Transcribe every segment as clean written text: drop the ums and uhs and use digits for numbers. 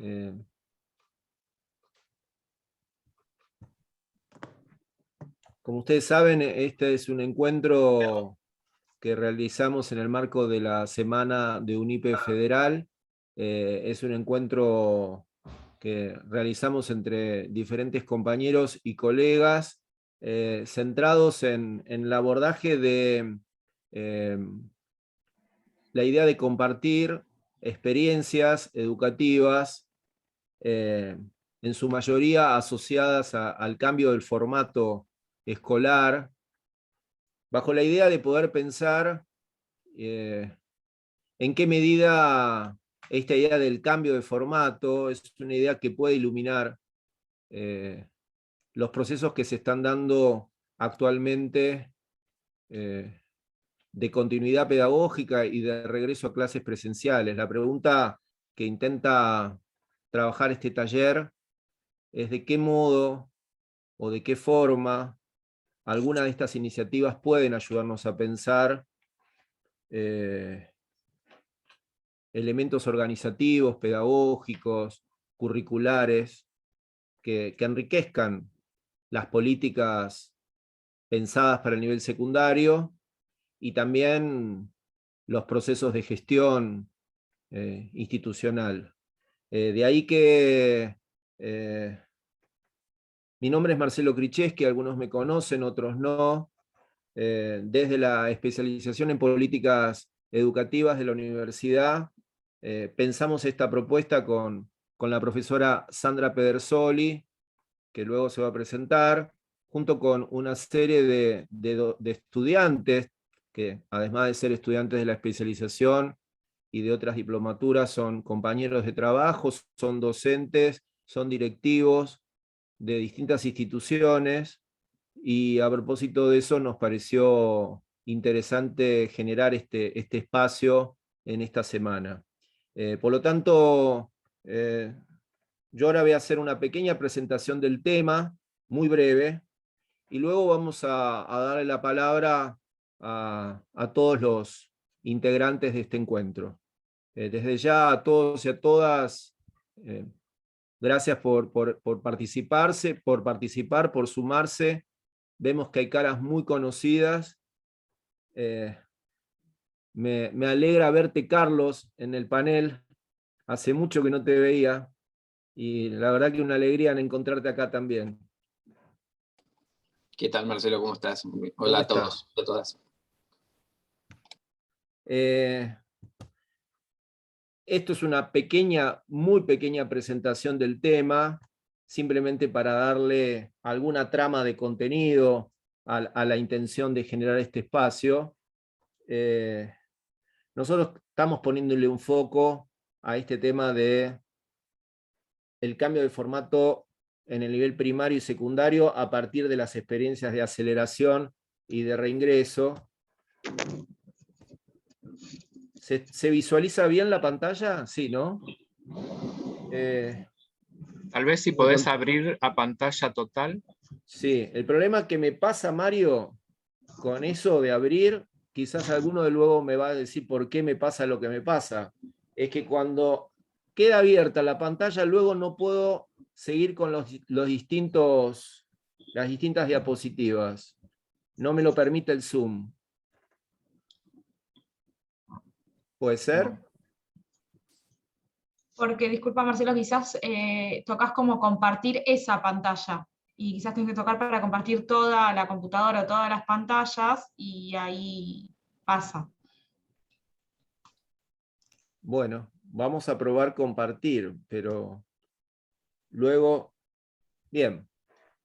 Eh, Como ustedes saben, este es un encuentro que realizamos en el marco de la Semana de UNIPE Federal. Es un encuentro que realizamos entre diferentes compañeros y colegas, centrados en el abordaje de la idea de compartir experiencias educativas, en su mayoría asociadas al cambio del formato escolar, bajo la idea de poder pensar en qué medida esta idea del cambio de formato es una idea que puede iluminar los procesos que se están dando actualmente de continuidad pedagógica y de regreso a clases presenciales. La pregunta que intenta trabajar este taller es de qué modo o de qué forma algunas de estas iniciativas pueden ayudarnos a pensar elementos organizativos, pedagógicos, curriculares, que enriquezcan las políticas pensadas para el nivel secundario y también los procesos de gestión institucional. De ahí que mi nombre es Marcelo Krzyzewski, algunos me conocen, otros no. Desde la especialización en políticas educativas de la universidad, pensamos esta propuesta con la profesora Sandra Pedersoli, que luego se va a presentar, junto con una serie de estudiantes, que además de ser estudiantes de la especialización y de otras diplomaturas, son compañeros de trabajo, son docentes, son directivos de distintas instituciones, y a propósito de eso nos pareció interesante generar este espacio en esta semana. Por lo tanto, yo ahora voy a hacer una pequeña presentación del tema, muy breve, y luego vamos a darle la palabra a todos los integrantes de este encuentro. Desde ya a todos y a todas, gracias por participar, por sumarse. Vemos que hay caras muy conocidas. Me alegra verte, Carlos, en el panel. Hace mucho que no te veía. Y la verdad que una alegría en encontrarte acá también. ¿Qué tal, Marcelo? ¿Cómo estás? Hola ¿Cómo a estás? todos, a todas. Esto es una pequeña, muy pequeña presentación del tema, simplemente para darle alguna trama de contenido a la intención de generar este espacio. Nosotros estamos poniéndole un foco a este tema de el cambio de formato en el nivel primario y secundario a partir de las experiencias de aceleración y de reingreso. ¿Se visualiza bien la pantalla? Sí, ¿no? Tal vez si podés abrir a pantalla total. Sí, el problema que me pasa, Mario, con eso de abrir, quizás alguno de luego me va a decir por qué me pasa lo que me pasa, es que cuando queda abierta la pantalla, luego no puedo seguir con las distintas diapositivas. No me lo permite el Zoom. ¿Puede ser? Porque, disculpa Marcelo, quizás tocas como compartir esa pantalla y quizás tienes que tocar para compartir toda la computadora o todas las pantallas y ahí pasa. Bueno, vamos a probar compartir, pero luego, bien,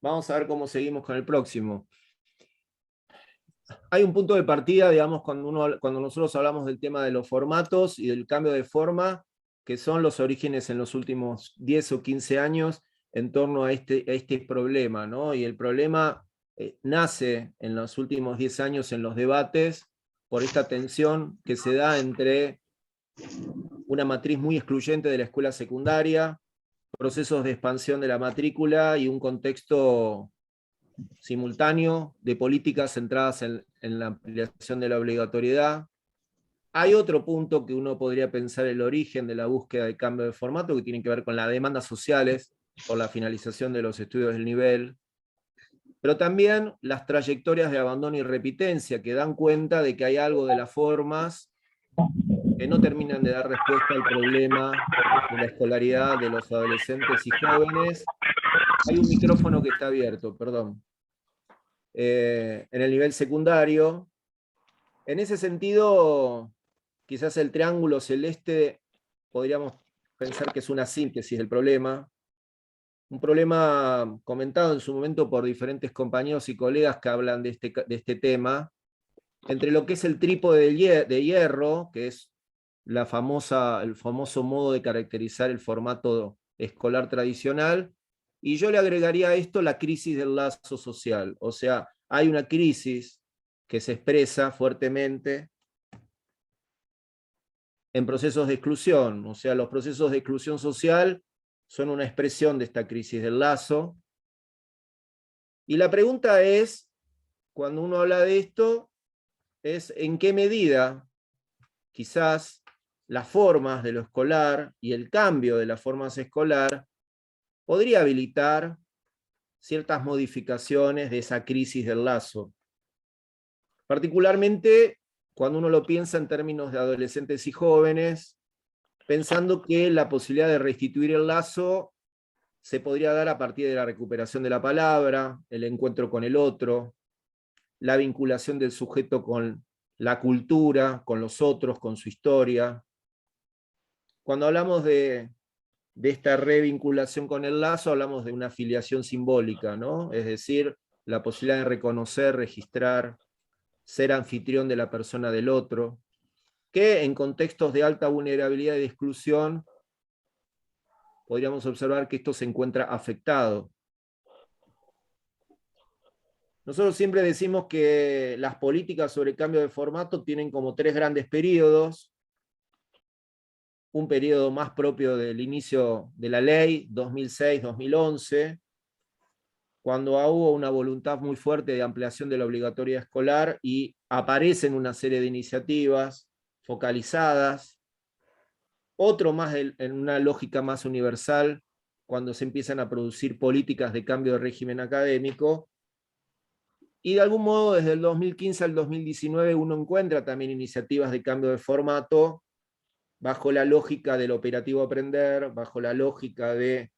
vamos a ver cómo seguimos con el próximo. Hay un punto de partida, digamos, cuando nosotros hablamos del tema de los formatos y del cambio de forma, que son los orígenes en los últimos 10 o 15 años en torno a este problema, ¿no? Y el problema nace en los últimos 10 años en los debates por esta tensión que se da entre una matriz muy excluyente de la escuela secundaria, procesos de expansión de la matrícula y un contexto simultáneo de políticas centradas en la ampliación de la obligatoriedad, Hay otro punto que uno podría pensar el origen de la búsqueda de cambio de formato, que tiene que ver con las demandas sociales por la finalización de los estudios del nivel, pero también las trayectorias de abandono y repitencia, que dan cuenta de que hay algo de las formas que no terminan de dar respuesta al problema de la escolaridad de los adolescentes y jóvenes. Hay un micrófono que está abierto, perdón. En el nivel secundario. En ese sentido, quizás el triángulo celeste podríamos pensar que es una síntesis del problema. Un problema comentado en su momento por diferentes compañeros y colegas que hablan de este tema, entre lo que es el trípode de hierro, que es el famoso modo de caracterizar el formato escolar tradicional, y yo le agregaría a esto la crisis del lazo social. O sea, hay una crisis que se expresa fuertemente en procesos de exclusión. O sea, los procesos de exclusión social son una expresión de esta crisis del lazo. Y la pregunta es, cuando uno habla de esto, es en qué medida quizás las formas de lo escolar y el cambio de las formas escolar podría habilitar ciertas modificaciones de esa crisis del lazo. Particularmente cuando uno lo piensa en términos de adolescentes y jóvenes, pensando que la posibilidad de restituir el lazo se podría dar a partir de la recuperación de la palabra, el encuentro con el otro, la vinculación del sujeto con la cultura, con los otros, con su historia. Cuando hablamos de esta revinculación con el lazo, hablamos de una afiliación simbólica, ¿no? Es decir, la posibilidad de reconocer, registrar, ser anfitrión de la persona del otro, que en contextos de alta vulnerabilidad y de exclusión, podríamos observar que esto se encuentra afectado. Nosotros siempre decimos que las políticas sobre cambio de formato tienen como 3 grandes periodos. Un periodo más propio del inicio de la ley, 2006-2011, cuando hubo una voluntad muy fuerte de ampliación de la obligatoriedad escolar y aparecen una serie de iniciativas focalizadas. Otro más en una lógica más universal, cuando se empiezan a producir políticas de cambio de régimen académico. Y de algún modo, desde el 2015 al 2019, uno encuentra también iniciativas de cambio de formato, bajo la lógica del operativo aprender, bajo la lógica del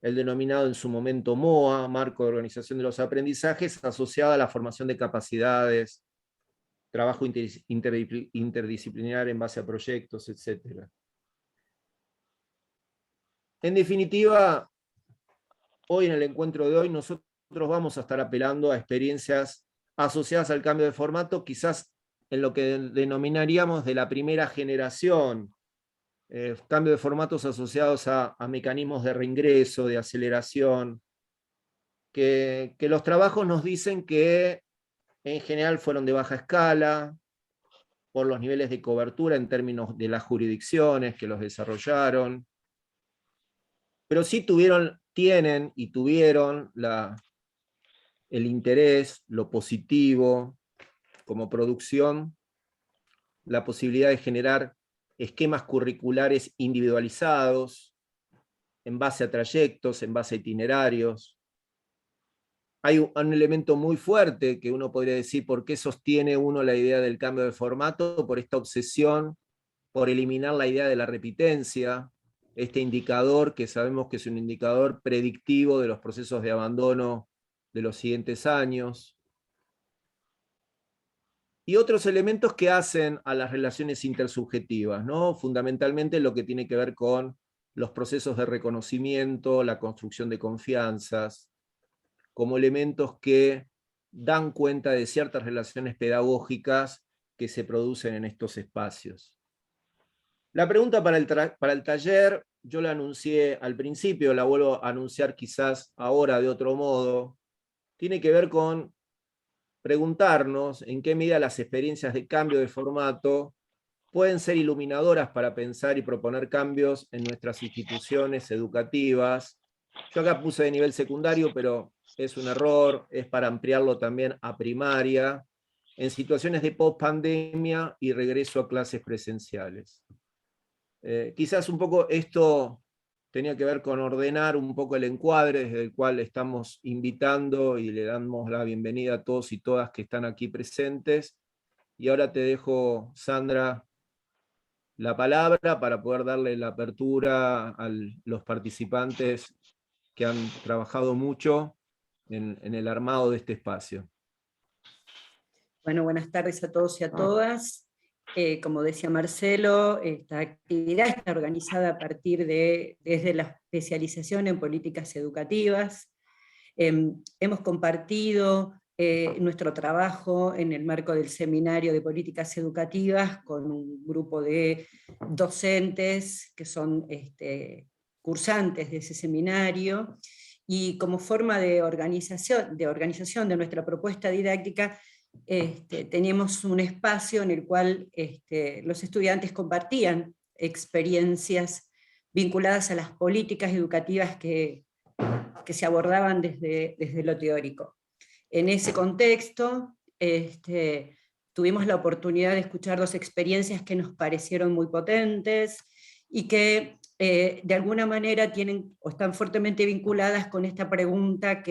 denominado en su momento MOA, Marco de Organización de los Aprendizajes, asociada a la formación de capacidades, trabajo interdisciplinar en base a proyectos, etc. En definitiva, hoy en el encuentro de hoy nosotros vamos a estar apelando a experiencias asociadas al cambio de formato, quizás en lo que denominaríamos de la primera generación, cambio de formatos asociados a mecanismos de reingreso, de aceleración, que los trabajos nos dicen que en general fueron de baja escala, por los niveles de cobertura en términos de las jurisdicciones que los desarrollaron, pero sí tienen y tuvieron el interés, lo positivo, como producción, la posibilidad de generar esquemas curriculares individualizados, en base a trayectos, en base a itinerarios. Hay un elemento muy fuerte que uno podría decir por qué sostiene uno la idea del cambio de formato, por esta obsesión por eliminar la idea de la repitencia, este indicador que sabemos que es un indicador predictivo de los procesos de abandono de los siguientes años. Y otros elementos que hacen a las relaciones intersubjetivas, ¿no? Fundamentalmente lo que tiene que ver con los procesos de reconocimiento, la construcción de confianzas, como elementos que dan cuenta de ciertas relaciones pedagógicas que se producen en estos espacios. La pregunta para el taller, yo la anuncié al principio, la vuelvo a anunciar quizás ahora de otro modo, tiene que ver con preguntarnos en qué medida las experiencias de cambio de formato pueden ser iluminadoras para pensar y proponer cambios en nuestras instituciones educativas. Yo acá puse de nivel secundario, pero es un error, es para ampliarlo también a primaria, en situaciones de post-pandemia y regreso a clases presenciales. Quizás un poco esto tenía que ver con ordenar un poco el encuadre desde el cual estamos invitando y le damos la bienvenida a todos y todas que están aquí presentes. Y ahora te dejo, Sandra, la palabra para poder darle la apertura a los participantes que han trabajado mucho en el armado de este espacio. Bueno, buenas tardes a todos y a todas. Como decía Marcelo, esta actividad está organizada a partir desde la especialización en políticas educativas. Hemos compartido nuestro trabajo en el marco del Seminario de Políticas Educativas con un grupo de docentes que son cursantes de ese seminario, y como forma de organización de nuestra propuesta didáctica, teníamos un espacio en el cual los estudiantes compartían experiencias vinculadas a las políticas educativas que se abordaban desde lo teórico. En ese contexto, tuvimos la oportunidad de escuchar dos experiencias que nos parecieron muy potentes y que de alguna manera tienen o están fuertemente vinculadas con esta pregunta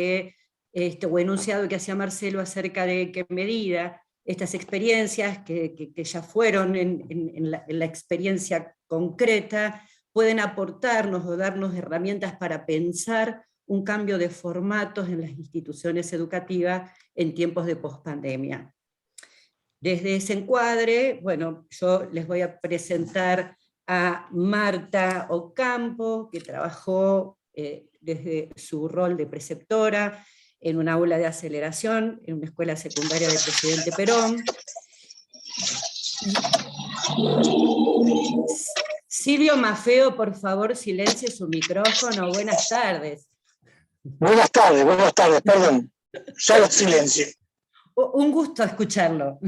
o enunciado que hacía Marcelo acerca de qué medida estas experiencias que ya fueron en la experiencia concreta pueden aportarnos o darnos herramientas para pensar un cambio de formatos en las instituciones educativas en tiempos de pospandemia. Desde ese encuadre, bueno, yo les voy a presentar a Marta Ocampo, que trabajó desde su rol de preceptora en un aula de aceleración, en una escuela secundaria de Presidente Perón. Silvio Maffeo, por favor, silencie su micrófono. Buenas tardes. Buenas tardes, perdón. Ya lo silencio. Un gusto escucharlo.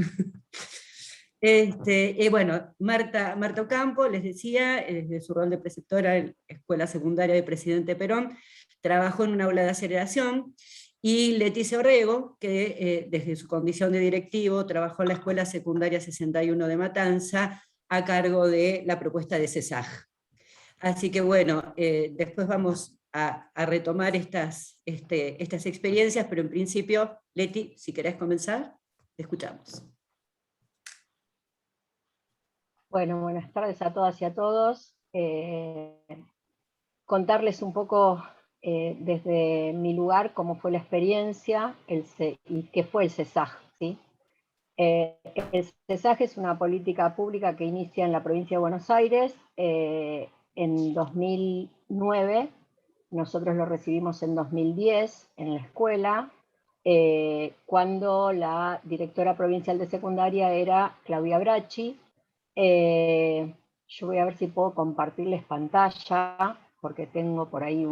Bueno, Marta Ocampo, les decía, desde su rol de preceptora en la Escuela Secundaria de Presidente Perón, trabajó en un aula de aceleración, y Leticia Orrego, que desde su condición de directivo trabajó en la Escuela Secundaria 61 de Matanza, a cargo de la propuesta de CESAG. Así que bueno, después vamos a retomar estas experiencias, pero en principio, Leti, si querés comenzar, te escuchamos. Bueno, buenas tardes a todas y a todos. Contarles un poco desde mi lugar cómo fue la experiencia y qué fue el CESAG, ¿sí? El CESAG es una política pública que inicia en la provincia de Buenos Aires en 2009. Nosotros lo recibimos en 2010 en la escuela, cuando la directora provincial de secundaria era Claudia Bracci. Yo voy a ver si puedo compartirles pantalla, porque tengo por ahí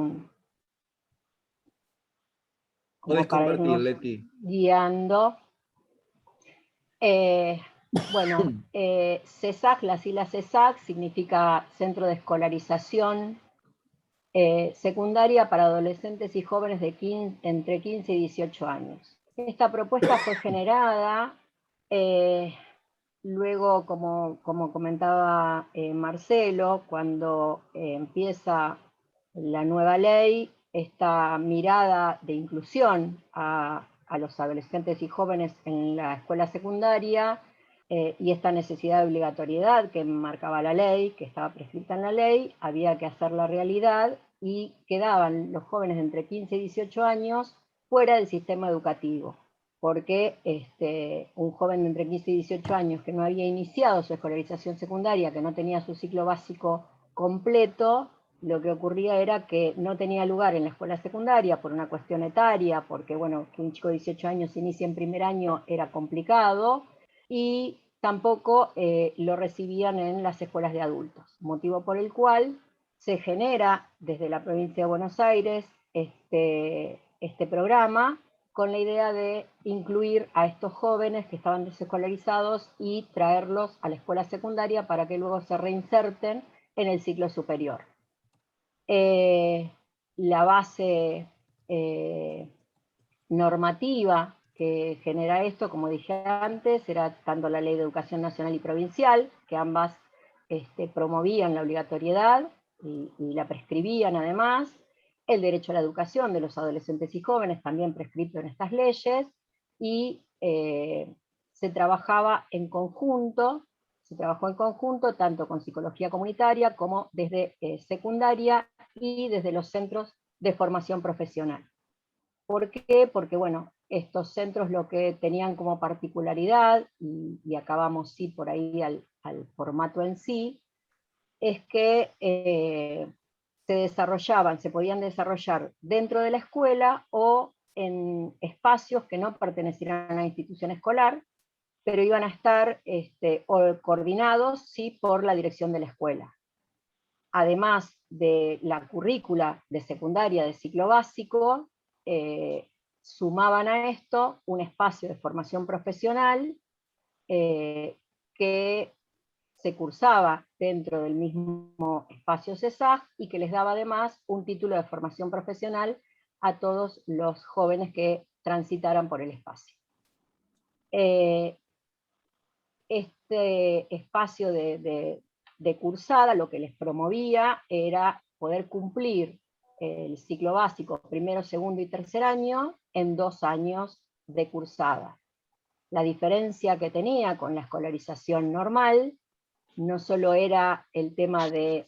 Podés compartir, Leti. Guiando. Bueno, CESAG, las siglas CESAG, significa Centro de Escolarización Secundaria para Adolescentes y Jóvenes entre 15 y 18 años. Esta propuesta fue generada luego, como comentaba Marcelo, cuando empieza la nueva ley, esta mirada de inclusión a los adolescentes y jóvenes en la escuela secundaria, y esta necesidad de obligatoriedad que marcaba la ley, que estaba prescrita en la ley, había que hacerla realidad, y quedaban los jóvenes de entre 15 y 18 años fuera del sistema educativo, porque un joven de entre 15 y 18 años que no había iniciado su escolarización secundaria, que no tenía su ciclo básico completo, lo que ocurría era que no tenía lugar en la escuela secundaria por una cuestión etaria, porque bueno, que un chico de 18 años se inicie en primer año era complicado, y tampoco lo recibían en las escuelas de adultos, motivo por el cual se genera desde la provincia de Buenos Aires este programa, con la idea de incluir a estos jóvenes que estaban desescolarizados y traerlos a la escuela secundaria para que luego se reinserten en el ciclo superior. La base normativa que genera esto, como dije antes, era tanto la Ley de Educación Nacional y Provincial, que ambas promovían la obligatoriedad y la prescribían además, el derecho a la educación de los adolescentes y jóvenes, también prescrito en estas leyes, y se trabajó en conjunto tanto con psicología comunitaria como desde secundaria y desde los centros de formación profesional. ¿Por qué? Porque bueno, estos centros lo que tenían como particularidad, y acá vamos sí por ahí al formato en sí, es que se podían desarrollar dentro de la escuela o en espacios que no pertenecieran a la institución escolar, pero iban a estar coordinados sí, por la dirección de la escuela. Además de la currícula de secundaria de ciclo básico, sumaban a esto un espacio de formación profesional que se cursaba dentro del mismo espacio CESAG y que les daba además un título de formación profesional a todos los jóvenes que transitaran por el espacio. Este espacio de cursada lo que les promovía era poder cumplir el ciclo básico, primero, segundo y tercer año, en 2 años de cursada. La diferencia que tenía con la escolarización normal no solo era el tema de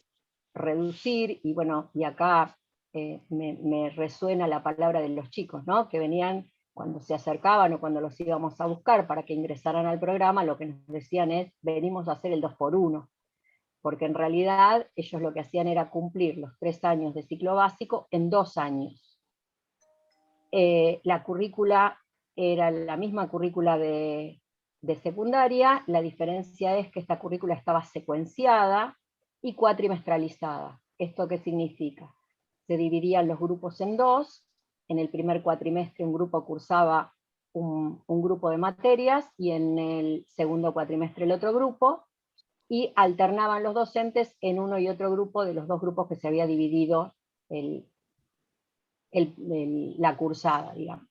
reducir, y bueno, y acá me resuena la palabra de los chicos, ¿no? Que venían cuando se acercaban o cuando los íbamos a buscar para que ingresaran al programa, lo que nos decían es, venimos a hacer el 2x1, porque en realidad ellos lo que hacían era cumplir los 3 años de ciclo básico en 2 años. La currícula era la misma currícula de secundaria, la diferencia es que esta currícula estaba secuenciada y cuatrimestralizada. ¿Esto qué significa? Se dividían los grupos en 2, en el primer cuatrimestre un grupo cursaba un grupo de materias, y en el segundo cuatrimestre el otro grupo, y alternaban los docentes en uno y otro grupo de los 2 grupos que se había dividido la cursada, digamos.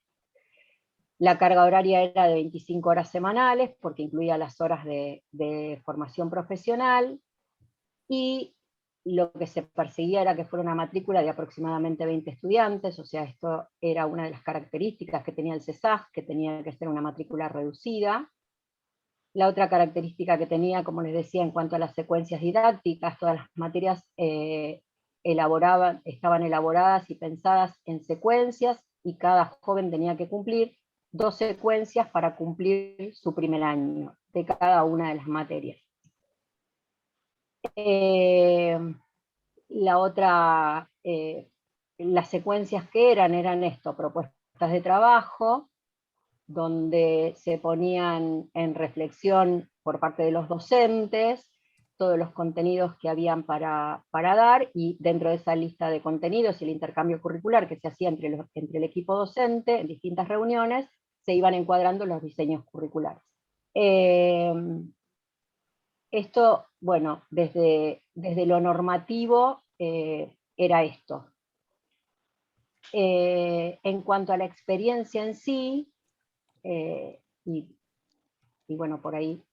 La carga horaria era de 25 horas semanales, porque incluía las horas de formación profesional, y lo que se perseguía era que fuera una matrícula de aproximadamente 20 estudiantes, o sea, esto era una de las características que tenía el CESAG, que tenía que ser una matrícula reducida. La otra característica que tenía, como les decía, en cuanto a las secuencias didácticas, todas las materias estaban elaboradas y pensadas en secuencias, y cada joven tenía que cumplir 2 secuencias para cumplir su primer año de cada una de las materias. Las secuencias que eran esto, propuestas de trabajo, donde se ponían en reflexión por parte de los docentes todos los contenidos que habían para dar, y dentro de esa lista de contenidos y el intercambio curricular que se hacía entre el equipo docente en distintas reuniones, se iban encuadrando los diseños curriculares. Esto, bueno, desde lo normativo era esto. En cuanto a la experiencia en sí, y bueno, por ahí,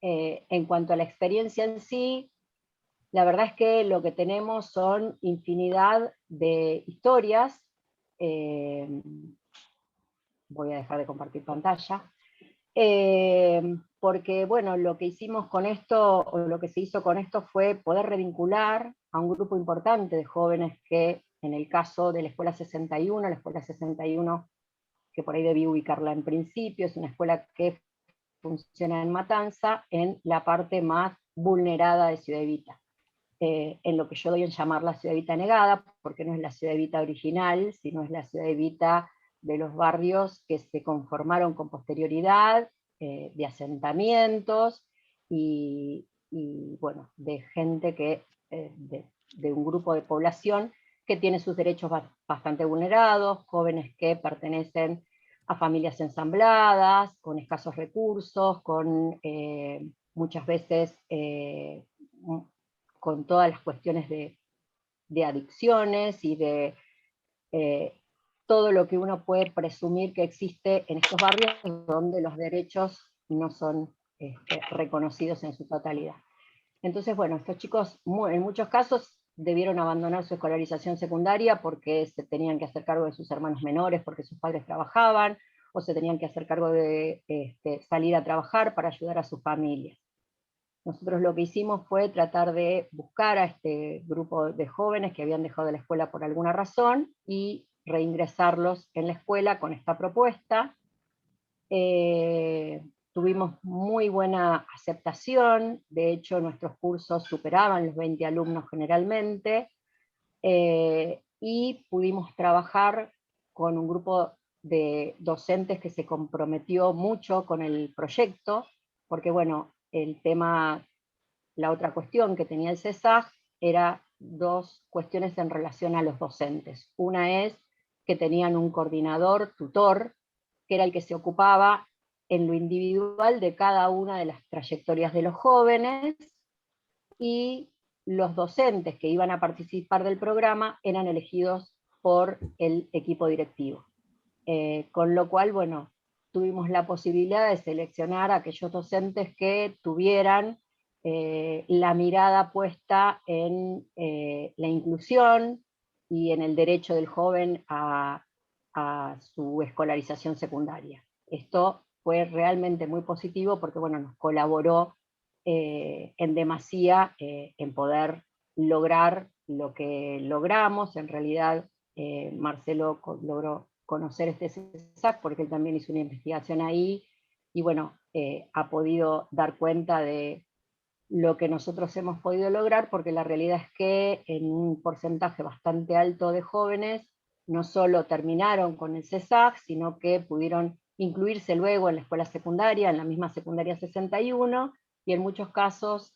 en cuanto a la experiencia en sí, la verdad es que lo que tenemos son infinidad de historias. Voy a dejar de compartir pantalla. Porque bueno, lo que hicimos con esto, o lo que se hizo con esto, fue poder revincular a un grupo importante de jóvenes que, en el caso de la Escuela 61, que por ahí debí ubicarla en principio, es una escuela que funciona en Matanza, en la parte más vulnerada de Ciudad Evita. En lo que yo doy en llamar la Ciudad Evita negada, porque no es la Ciudad Evita original, sino es la Ciudad Evita de los barrios que se conformaron con posterioridad, de asentamientos, y bueno, de gente que, de un grupo de población que tiene sus derechos bastante vulnerados, jóvenes que pertenecen a familias ensambladas, con escasos recursos, con muchas veces con todas las cuestiones de adicciones y de todo lo que uno puede presumir que existe en estos barrios donde los derechos no son reconocidos en su totalidad. Entonces, bueno, estos chicos en muchos casos debieron abandonar su escolarización secundaria porque se tenían que hacer cargo de sus hermanos menores, porque sus padres trabajaban, o se tenían que hacer cargo de salir a trabajar para ayudar a sus familias. Nosotros lo que hicimos fue tratar de buscar a este grupo de jóvenes que habían dejado la escuela por alguna razón y reingresarlos en la escuela con esta propuesta. Tuvimos muy buena aceptación, de hecho nuestros cursos superaban los 20 alumnos generalmente, y pudimos trabajar con un grupo de docentes que se comprometió mucho con el proyecto, porque bueno, la otra cuestión que tenía el CESAG era dos cuestiones en relación a los docentes. Una es que tenían un coordinador, tutor, que era el que se ocupaba en lo individual de cada una de las trayectorias de los jóvenes, y los docentes que iban a participar del programa eran elegidos por el equipo directivo. Con lo cual, bueno, tuvimos la posibilidad de seleccionar a aquellos docentes que tuvieran la mirada puesta en la inclusión y en el derecho del joven a su escolarización secundaria. Esto fue realmente muy positivo porque, bueno, nos colaboró en demasía en poder lograr lo que logramos. En realidad, Marcelo logró conocer este CESAC porque él también hizo una investigación ahí, y bueno, ha podido dar cuenta de lo que nosotros hemos podido lograr, porque la realidad es que en un porcentaje bastante alto de jóvenes no solo terminaron con el CESAC, sino que pudieron incluirse luego en la escuela secundaria, en la misma secundaria 61, y en muchos casos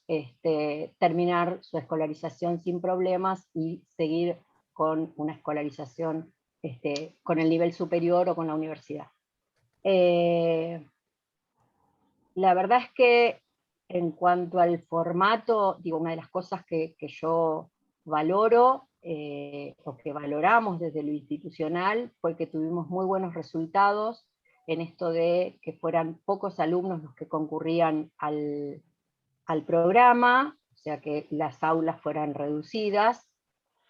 terminar su escolarización sin problemas y seguir con una escolarización con el nivel superior o con la universidad. La verdad es que en cuanto al formato, digo, una de las cosas que yo valoro, o que valoramos desde lo institucional, fue que tuvimos muy buenos resultados en esto de que fueran pocos alumnos los que concurrían al programa, o sea que las aulas fueran reducidas,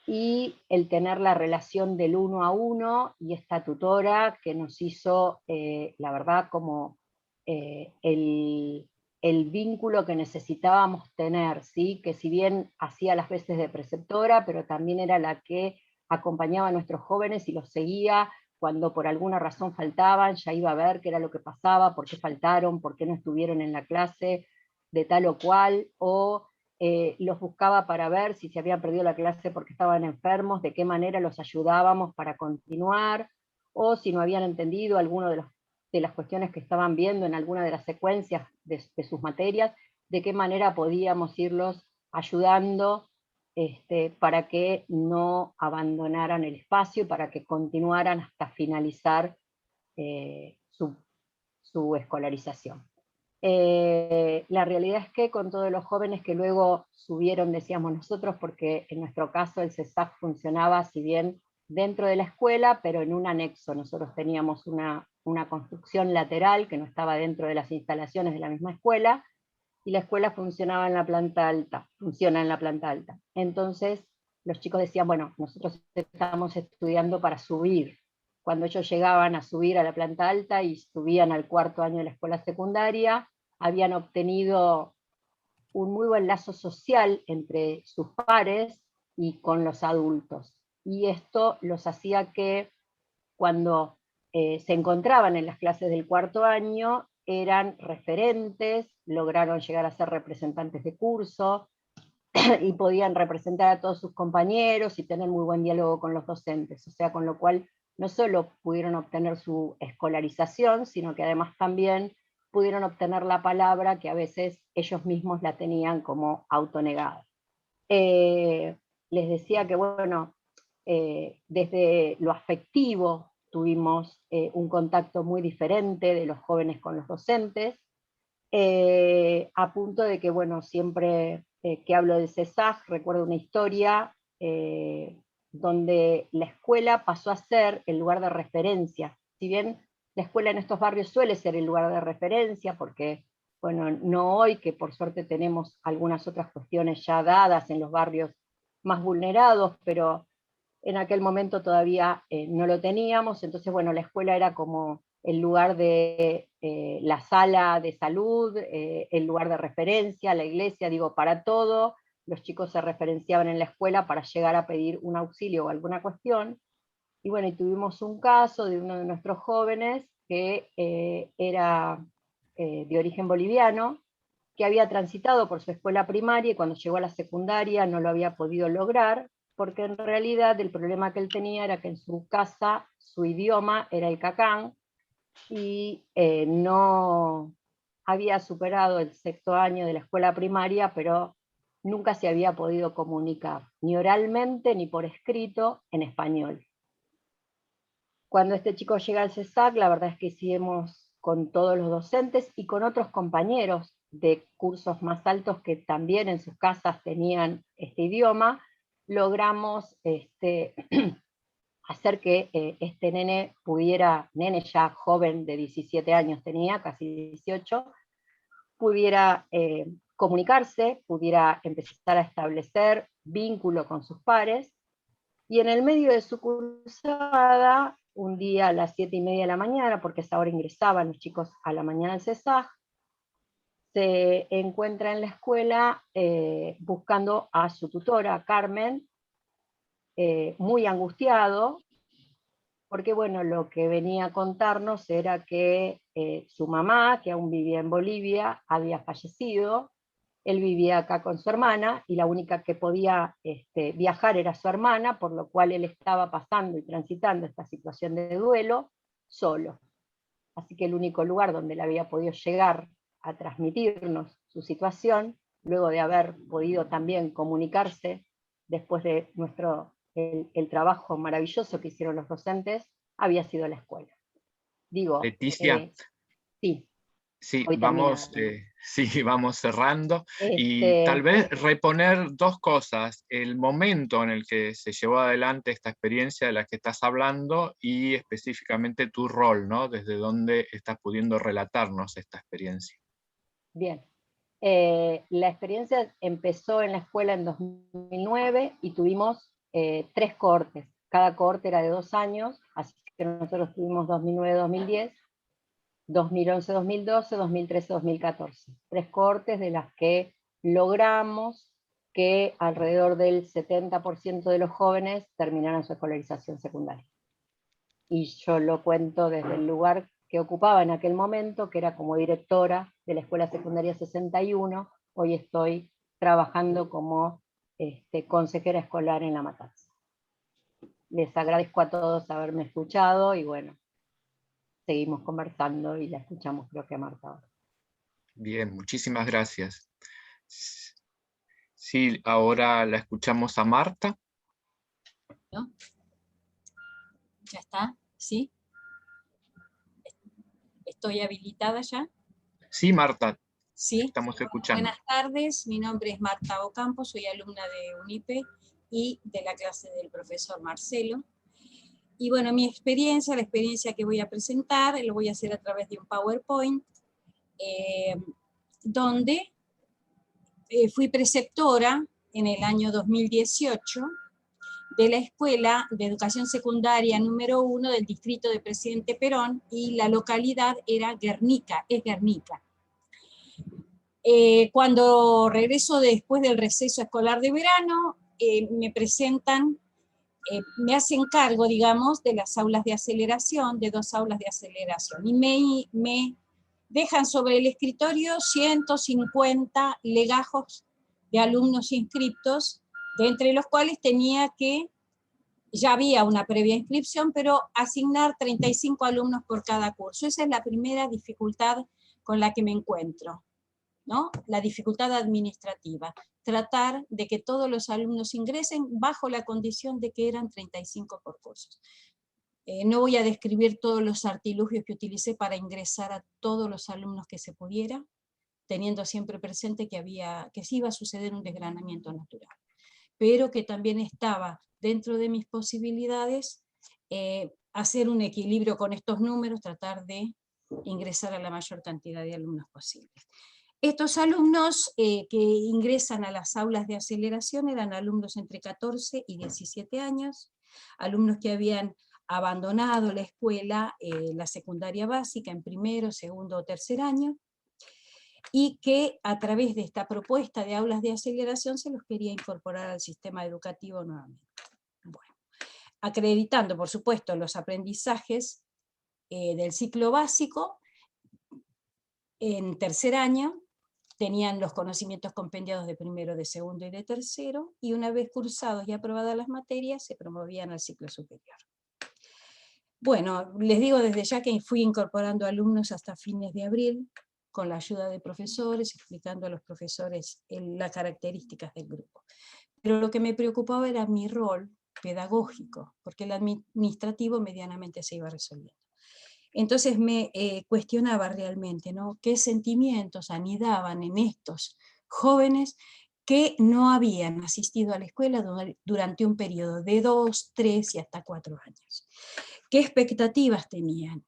y el tener la relación del 1 a 1 y esta tutora que nos hizo, la verdad, como el vínculo que necesitábamos tener, ¿sí? Que si bien hacía las veces de preceptora, pero también era la que acompañaba a nuestros jóvenes y los seguía cuando por alguna razón faltaban, ya iba a ver qué era lo que pasaba, por qué faltaron, por qué no estuvieron en la clase de tal o cual, o los buscaba para ver si se habían perdido la clase porque estaban enfermos, de qué manera los ayudábamos para continuar, o si no habían entendido alguno de las cuestiones que estaban viendo en alguna de las secuencias de sus materias, de qué manera podíamos irlos ayudando para que no abandonaran el espacio, para que continuaran hasta finalizar su escolarización. La realidad es que con todos los jóvenes que luego subieron, decíamos nosotros, porque en nuestro caso el CESAC funcionaba, si bien dentro de la escuela, pero en un anexo. Nosotros teníamos una construcción lateral que no estaba dentro de las instalaciones de la misma escuela, y la escuela funcionaba en la planta alta, funciona en la planta alta. Entonces los chicos decían, bueno, nosotros estamos estudiando para subir. Cuando ellos llegaban a subir a la planta alta y subían al 4º año de la escuela secundaria, habían obtenido un muy buen lazo social entre sus pares y con los adultos. Y esto los hacía que cuando se encontraban en las clases del 4º año, eran referentes, lograron llegar a ser representantes de curso, y podían representar a todos sus compañeros y tener muy buen diálogo con los docentes. O sea, con lo cual no solo pudieron obtener su escolarización, sino que además también pudieron obtener la palabra que a veces ellos mismos la tenían como autonegada. Les decía que, bueno, desde lo afectivo tuvimos un contacto muy diferente de los jóvenes con los docentes, a punto de que, bueno, siempre que hablo del CESAG recuerdo una historia donde la escuela pasó a ser el lugar de referencia. Si bien la escuela en estos barrios suele ser el lugar de referencia, porque, bueno, no hoy, que por suerte tenemos algunas otras cuestiones ya dadas en los barrios más vulnerados, pero en aquel momento todavía no lo teníamos, entonces, bueno, la escuela era como el lugar de la sala de salud, el lugar de referencia, la iglesia, digo, para todo. Los chicos se referenciaban en la escuela para llegar a pedir un auxilio o alguna cuestión. Y bueno, y tuvimos un caso de uno de nuestros jóvenes que era de origen boliviano, que había transitado por su escuela primaria y cuando llegó a la secundaria no lo había podido lograr, porque en realidad el problema que él tenía era que en su casa su idioma era el cacán, y no había superado el 6º año de la escuela primaria, pero nunca se había podido comunicar, ni oralmente ni por escrito, en español. Cuando este chico llega al CESAC, la verdad es que hicimos con todos los docentes y con otros compañeros de cursos más altos que también en sus casas tenían este idioma, logramos hacer que este nene pudiera, nene ya joven de 17 años tenía, casi 18, pudiera comunicarse, pudiera empezar a establecer vínculo con sus pares, y en el medio de su cursada, un día a las 7:30 de la mañana, porque a esa hora ingresaban los chicos a la mañana al CESAG, se encuentra en la escuela buscando a su tutora, Carmen, muy angustiado, porque bueno, lo que venía a contarnos era que su mamá, que aún vivía en Bolivia, había fallecido, él vivía acá con su hermana, y la única que podía viajar era su hermana, por lo cual él estaba pasando y transitando esta situación de duelo solo. Así que el único lugar donde él había podido llegar a transmitirnos su situación, luego de haber podido también comunicarse después de el trabajo maravilloso que hicieron los docentes, había sido la escuela. Digo, Leticia, sí. sí, Hoy vamos, terminamos. sí, vamos cerrando. Y tal vez reponer dos cosas: el momento en el que se llevó adelante esta experiencia de la que estás hablando y específicamente tu rol, ¿no? Desde dónde estás pudiendo relatarnos esta experiencia. Bien. La experiencia empezó en la escuela en 2009 y tuvimos 3 cohortes. Cada cohorte era de 2 años, así que nosotros tuvimos 2009-2010, 2011-2012, 2013-2014. 3 cohortes de las que logramos que alrededor del 70% de los jóvenes terminaran su escolarización secundaria. Y yo lo cuento desde el lugar que ocupaba en aquel momento, que era como directora de la Escuela Secundaria 61, hoy estoy trabajando como consejera escolar en La Matanza. Les agradezco a todos haberme escuchado, y bueno, seguimos conversando y la escuchamos, creo que a Marta ahora. Bien, muchísimas gracias. Sí, ahora la escuchamos a Marta. ¿No? ¿Ya está? ¿Sí? ¿Estoy habilitada ya? Sí, Marta, Sí. estamos escuchando. Buenas tardes, mi nombre es Marta Ocampo, soy alumna de UNIPE y de la clase del profesor Marcelo. Y bueno, mi experiencia, la experiencia que voy a presentar, lo voy a hacer a través de un PowerPoint, donde fui preceptora en el año 2018 de la Escuela de Educación Secundaria número 1 del distrito de Presidente Perón, y la localidad era Guernica, es Guernica. Cuando regreso después del receso escolar de verano, me presentan, me hacen cargo, digamos, de las aulas de aceleración, de 2 aulas de aceleración, y me dejan sobre el escritorio 150 legajos de alumnos inscriptos, de entre los cuales tenía que, ya había una previa inscripción, pero asignar 35 alumnos por cada curso. Esa es la primera dificultad con la que me encuentro, ¿no? La dificultad administrativa, tratar de que todos los alumnos ingresen bajo la condición de que eran 35 por curso. No voy a describir todos los artilugios que utilicé para ingresar a todos los alumnos que se pudiera, teniendo siempre presente que sí iba a suceder un desgranamiento natural. pero que también estaba dentro de mis posibilidades hacer un equilibrio con estos números, tratar de ingresar a la mayor cantidad de alumnos posibles. Estos alumnos que ingresan a las aulas de aceleración eran alumnos entre 14 y 17 años, alumnos que habían abandonado la escuela, la secundaria básica en primero, segundo o tercer año, y que a través de esta propuesta de aulas de aceleración se los quería incorporar al sistema educativo nuevamente. Bueno, acreditando, por supuesto, los aprendizajes del ciclo básico. En tercer año tenían los conocimientos compendiados de primero, de segundo y de tercero, y una vez cursados y aprobadas las materias, se promovían al ciclo superior. Bueno, les digo desde ya que fui incorporando alumnos hasta fines de abril, con la ayuda de profesores, explicando a los profesores las características del grupo. Pero lo que me preocupaba era mi rol pedagógico, porque el administrativo medianamente se iba resolviendo. Entonces me cuestionaba realmente, ¿no?, qué sentimientos anidaban en estos jóvenes que no habían asistido a la escuela durante un periodo de 2, 3 y hasta 4 años. ¿Qué expectativas tenían?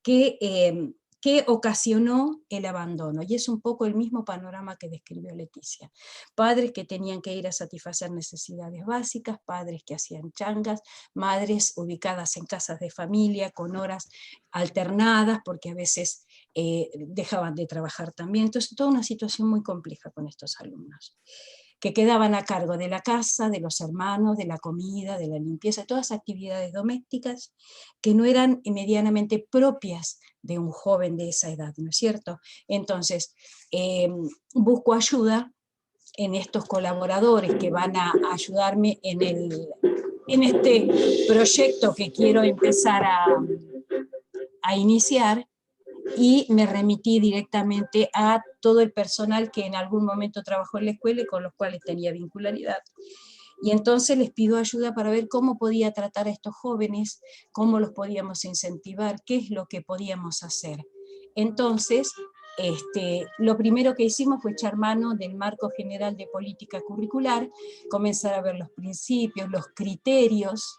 ¿Qué ocasionó el abandono? Y es un poco el mismo panorama que describió Leticia. Padres que tenían que ir a satisfacer necesidades básicas, padres que hacían changas, madres ubicadas en casas de familia con horas alternadas, porque a veces dejaban de trabajar también. Entonces, toda una situación muy compleja con estos alumnos, que quedaban a cargo de la casa, de los hermanos, de la comida, de la limpieza, todas actividades domésticas que no eran medianamente propias de un joven de esa edad, ¿no es cierto? Entonces, busco ayuda en estos colaboradores que van a ayudarme en este proyecto que quiero empezar a iniciar, y me remití directamente a todo el personal que en algún momento trabajó en la escuela y con los cuales tenía vincularidad. Y entonces les pido ayuda para ver cómo podía tratar a estos jóvenes, cómo los podíamos incentivar, qué es lo que podíamos hacer. Entonces, lo primero que hicimos fue echar mano del marco general de política curricular, comenzar a ver los principios, los criterios,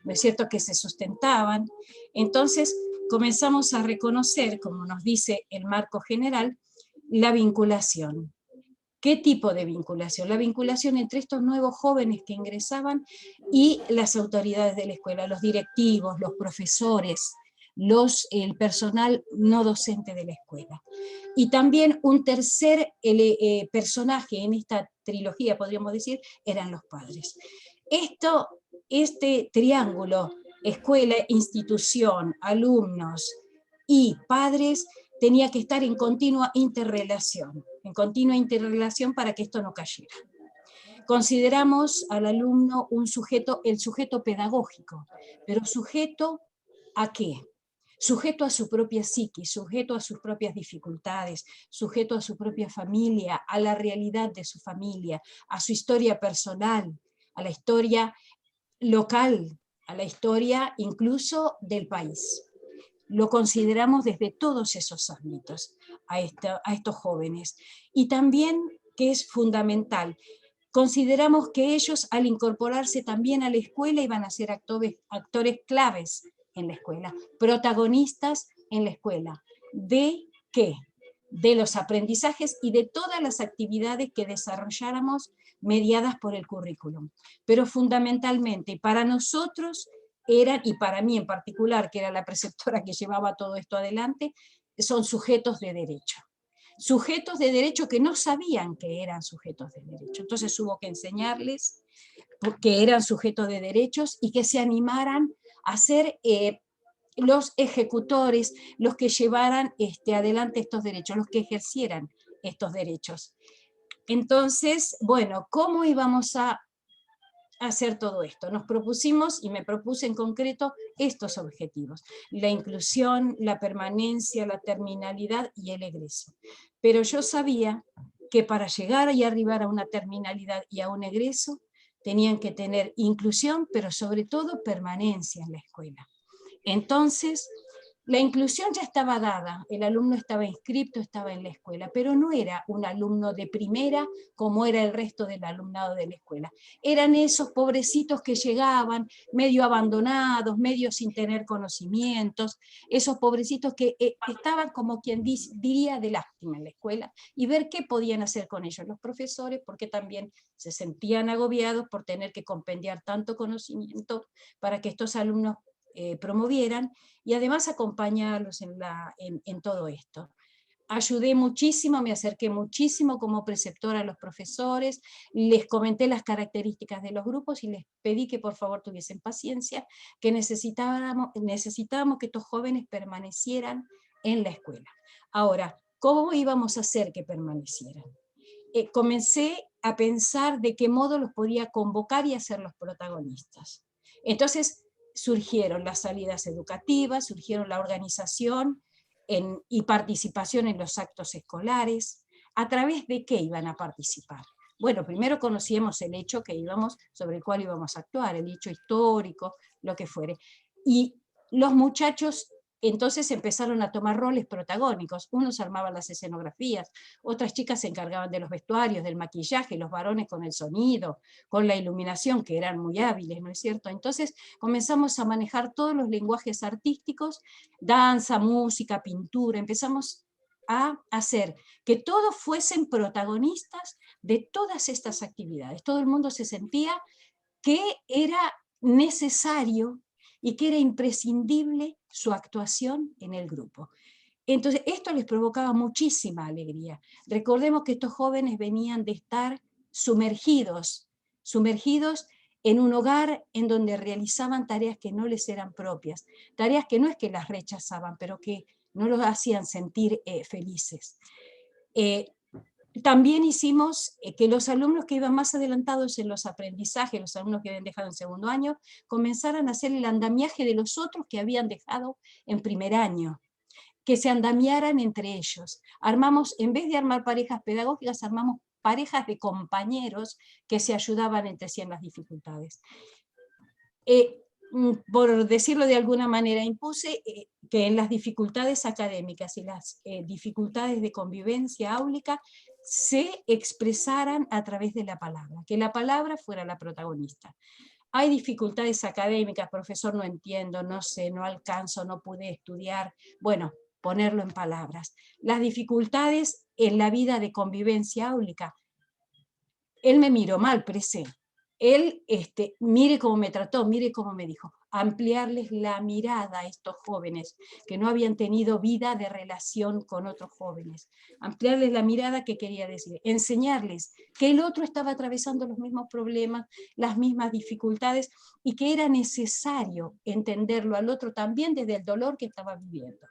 ¿no es cierto?, que se sustentaban. Entonces comenzamos a reconocer, como nos dice el marco general, la vinculación. ¿Qué tipo de vinculación? La vinculación entre estos nuevos jóvenes que ingresaban y las autoridades de la escuela, los directivos, los profesores, el personal no docente de la escuela. Y también un tercer personaje en esta trilogía, podríamos decir, eran los padres. Este triángulo, escuela, institución, alumnos y padres, tenía que estar en continua interrelación para que esto no cayera. Consideramos al alumno el sujeto pedagógico, pero ¿sujeto a qué? Sujeto a su propia psiquis, sujeto a sus propias dificultades, sujeto a su propia familia, a la realidad de su familia, a su historia personal, a la historia local, a la historia incluso del país. Lo consideramos desde todos esos ámbitos a estos jóvenes. Y también, que es fundamental, consideramos que ellos, al incorporarse también a la escuela, iban a ser actores claves en la escuela, protagonistas en la escuela. ¿De qué? De los aprendizajes y de todas las actividades que desarrolláramos mediadas por el currículum. Pero fundamentalmente para nosotros eran, y para mí en particular, que era la preceptora que llevaba todo esto adelante, son sujetos de derecho. Sujetos de derecho que no sabían que eran sujetos de derecho. Entonces hubo que enseñarles que eran sujetos de derechos y que se animaran a ser los ejecutores, los que llevaran adelante estos derechos, los que ejercieran estos derechos. Entonces, bueno, ¿cómo íbamos a hacer todo esto? Nos propusimos, y me propuse en concreto, estos objetivos: la inclusión, la permanencia, la terminalidad y el egreso. Pero yo sabía que para llegar y arribar a una terminalidad y a un egreso, tenían que tener inclusión, pero sobre todo permanencia en la escuela. Entonces, La inclusión ya estaba dada, el alumno estaba inscrito, estaba en la escuela, pero no era un alumno de primera como era el resto del alumnado de la escuela. Eran esos pobrecitos que llegaban medio abandonados, medio sin tener conocimientos, esos pobrecitos que estaban como quien diría de lástima en la escuela, y ver qué podían hacer con ellos los profesores, porque también se sentían agobiados por tener que compendiar tanto conocimiento para que estos alumnos promovieran, y además acompañarlos en todo esto. Ayudé muchísimo, me acerqué muchísimo como preceptora a los profesores, les comenté las características de los grupos y les pedí que por favor tuviesen paciencia, que necesitábamos que estos jóvenes permanecieran en la escuela. Ahora, ¿cómo íbamos a hacer que permanecieran? Comencé a pensar de qué modo los podía convocar y hacer los protagonistas. Entonces, surgieron las salidas educativas, surgieron la organización y participación en los actos escolares. ¿A través de qué iban a participar? Bueno, primero conocíamos el hecho sobre el cual íbamos a actuar, el hecho histórico, lo que fuere. Y los muchachos entonces empezaron a tomar roles protagónicos. Unos armaban las escenografías, otras chicas se encargaban de los vestuarios, del maquillaje, los varones con el sonido, con la iluminación, que eran muy hábiles, ¿no es cierto? Entonces comenzamos a manejar todos los lenguajes artísticos, danza, música, pintura, empezamos a hacer que todos fuesen protagonistas de todas estas actividades. Todo el mundo se sentía que era necesario y que era imprescindible su actuación en el grupo. Entonces, esto les provocaba muchísima alegría. Recordemos que estos jóvenes venían de estar sumergidos en un hogar en donde realizaban tareas que no les eran propias, tareas que no es que las rechazaban, pero que no los hacían sentir felices. También hicimos que los alumnos que iban más adelantados en los aprendizajes, los alumnos que habían dejado en segundo año, comenzaran a hacer el andamiaje de los otros que habían dejado en primer año, que se andamiaran entre ellos. Armamos, en vez de armar parejas pedagógicas, armamos parejas de compañeros que se ayudaban entre sí en las dificultades. Por decirlo de alguna manera, impuse que en las dificultades académicas y las dificultades de convivencia áulica se expresaran a través de la palabra, que la palabra fuera la protagonista. Hay dificultades académicas, profesor, no entiendo, no sé, no alcanzo, no pude estudiar. Bueno, ponerlo en palabras. Las dificultades en la vida de convivencia áulica. Él me miró mal, presé. Él, mire cómo me trató, mire cómo me dijo. Ampliarles la mirada a estos jóvenes que no habían tenido vida de relación con otros jóvenes. Ampliarles la mirada, ¿qué quería decir? Enseñarles que el otro estaba atravesando los mismos problemas, las mismas dificultades, y que era necesario entenderlo al otro también desde el dolor que estaba viviendo.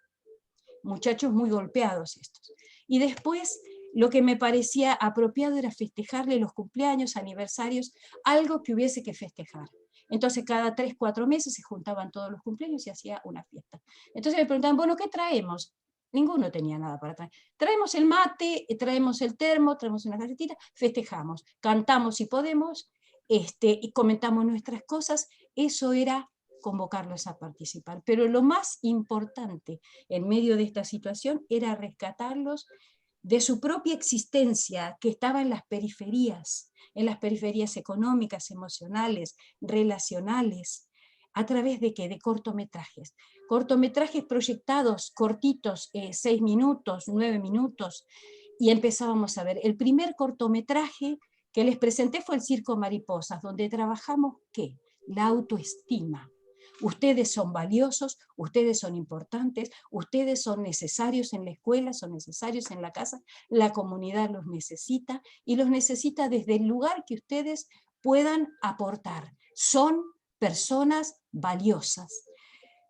Muchachos muy golpeados estos. Y después, lo que me parecía apropiado era festejarle los cumpleaños, aniversarios, algo que hubiese que festejar. Entonces cada 3, 4 meses se juntaban todos los cumpleaños y hacía una fiesta. Entonces me preguntaban, bueno, ¿qué traemos? Ninguno tenía nada para traer. Traemos el mate, traemos el termo, traemos una galletita, festejamos, cantamos si podemos, y comentamos nuestras cosas. Eso era convocarlos a participar. Pero lo más importante en medio de esta situación era rescatarlos de su propia existencia, que estaba en las periferias económicas, emocionales, relacionales. ¿A través de qué? De cortometrajes. Cortometrajes proyectados, cortitos, 6 minutos, 9 minutos, y empezábamos a ver. El primer cortometraje que les presenté fue el Circo Mariposas, donde trabajamos, ¿qué? La autoestima. Ustedes son valiosos, ustedes son importantes, ustedes son necesarios en la escuela, son necesarios en la casa, la comunidad los necesita, y los necesita desde el lugar que ustedes puedan aportar. Son personas valiosas.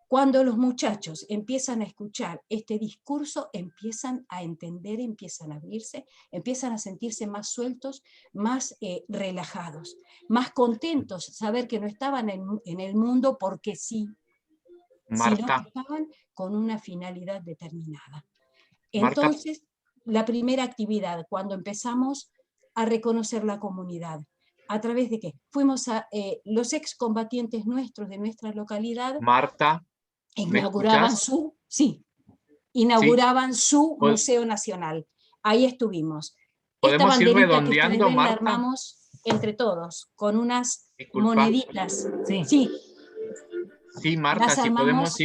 Cuando los muchachos empiezan a escuchar este discurso, empiezan a entender, empiezan a abrirse, empiezan a sentirse más sueltos, más relajados, más contentos, saber que no estaban en el mundo porque sí, Marta, sino que estaban con una finalidad determinada. Entonces, la primera actividad, cuando empezamos a reconocer la comunidad, ¿a través de qué? Fuimos a los excombatientes nuestros de nuestra localidad. Marta, inauguraban su Sí, inauguraban su Museo Nacional. Ahí estuvimos. Esta ¿Podemos ir banderita que redondeando, ustedes ven, la Marta? armamos entre todos, con unas Disculpa. moneditas. Sí. Sí, Marta, Las armamos.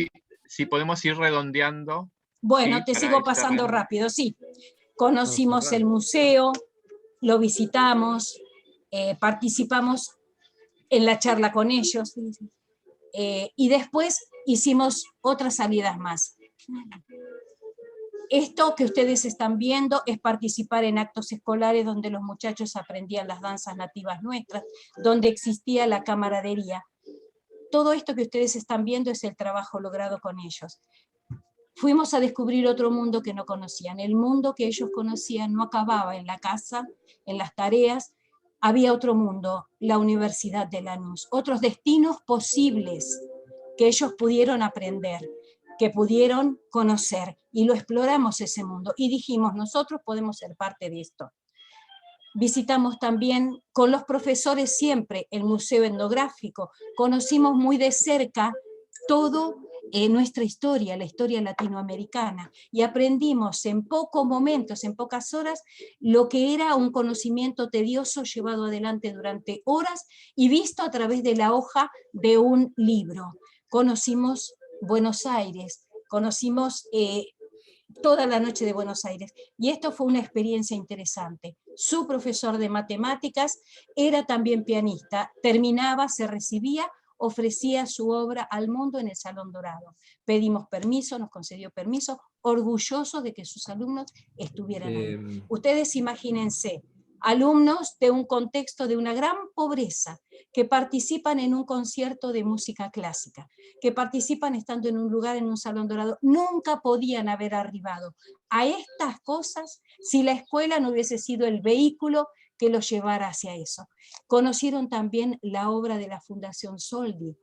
si podemos ir redondeando. Bueno, sí, te para sigo ir pasando cerrando. rápido, sí. Conocimos cerrando. el museo, lo visitamos, participamos en la charla con ellos, y después hicimos otras salidas más. Esto que ustedes están viendo es participar en actos escolares donde los muchachos aprendían las danzas nativas nuestras, donde existía la camaradería. Todo esto que ustedes están viendo es el trabajo logrado con ellos. Fuimos a descubrir otro mundo que no conocían. El mundo que ellos conocían no acababa en la casa, en las tareas. Había otro mundo, la Universidad de Lanús, otros destinos posibles que ellos pudieron aprender, que pudieron conocer, y lo exploramos ese mundo, y dijimos, nosotros podemos ser parte de esto. Visitamos también con los profesores siempre el Museo Etnográfico, conocimos muy de cerca todo nuestra historia, la historia latinoamericana, y aprendimos en pocos momentos, en pocas horas, lo que era un conocimiento tedioso llevado adelante durante horas y visto a través de la hoja de un libro. Conocimos Buenos Aires, conocimos toda la noche de Buenos Aires, y esto fue una experiencia interesante. Su profesor de matemáticas era también pianista, terminaba, se recibía, ofrecía su obra al mundo en el Salón Dorado. Pedimos permiso, nos concedió permiso, orgulloso de que sus alumnos estuvieran ahí. Ustedes imagínense, alumnos de un contexto de una gran pobreza, que participan en un concierto de música clásica, que participan estando en un lugar, en un Salón Dorado, nunca podían haber arribado a estas cosas si la escuela no hubiese sido el vehículo que los llevara hacia eso. Conocieron también la obra de la Fundación Soldi,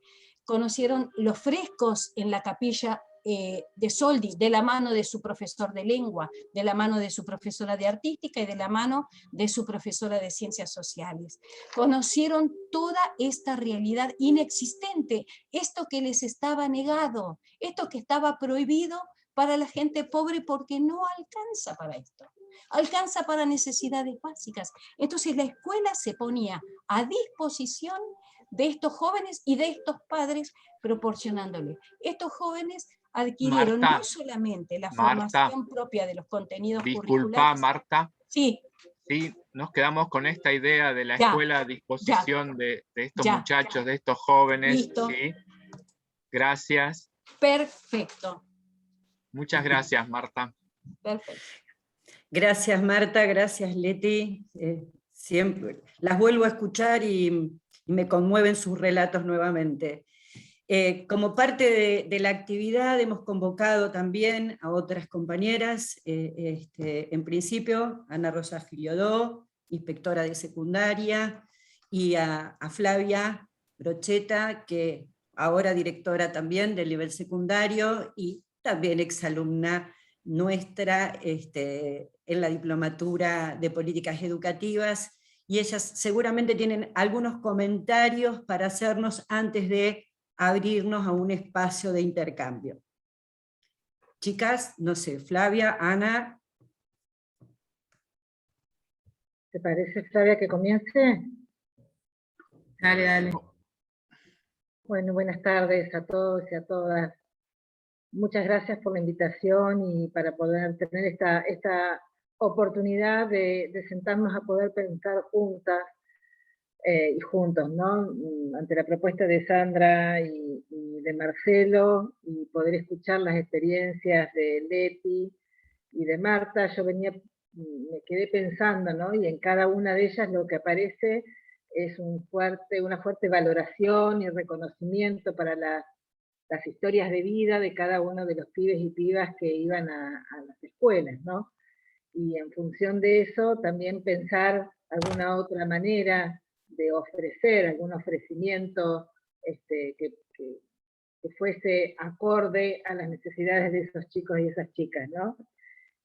conocieron los frescos en la capilla de Soldi, de la mano de su profesor de lengua, de la mano de su profesora de artística y de la mano de su profesora de ciencias sociales. Conocieron toda esta realidad inexistente, esto que les estaba negado, esto que estaba prohibido para la gente pobre porque no alcanza para esto, alcanza para necesidades básicas. Entonces la escuela se ponía a disposición de estos jóvenes y de estos padres, proporcionándoles. Estos jóvenes adquirieron Marta, no solamente la formación propia de los contenidos disculpa, curriculares. Marta. Sí. Sí, nos quedamos con esta idea de la escuela a disposición de estos muchachos, de estos jóvenes. Listo. ¿Sí? Gracias. Perfecto. Muchas gracias, Marta. Perfecto. Gracias, Marta, gracias, Leti. Siempre las vuelvo a escuchar y me conmueven sus relatos nuevamente. Como parte de la actividad hemos convocado también a otras compañeras, en principio Ana Rosa Filiodó, inspectora de secundaria, y a Flavia Brocheta, que ahora directora también del nivel secundario y también exalumna nuestra en la diplomatura de políticas educativas, y ellas seguramente tienen algunos comentarios para hacernos antes de abrirnos a un espacio de intercambio. Chicas, no sé, Flavia, Ana. ¿Te parece, Flavia, que comience? Dale, dale. Bueno, buenas tardes a todos y a todas. Muchas gracias por la invitación y para poder tener esta oportunidad de sentarnos a poder pensar juntas y juntos, ¿no? Ante la propuesta de Sandra y de Marcelo, y poder escuchar las experiencias de Leti y de Marta. Yo me quedé pensando, ¿no? Y en cada una de ellas lo que aparece es una fuerte valoración y reconocimiento para las historias de vida de cada uno de los pibes y pibas que iban a las escuelas, ¿no? Y en función de eso también pensar alguna otra manera de ofrecer, algún ofrecimiento que fuese acorde a las necesidades de esos chicos y esas chicas, ¿no?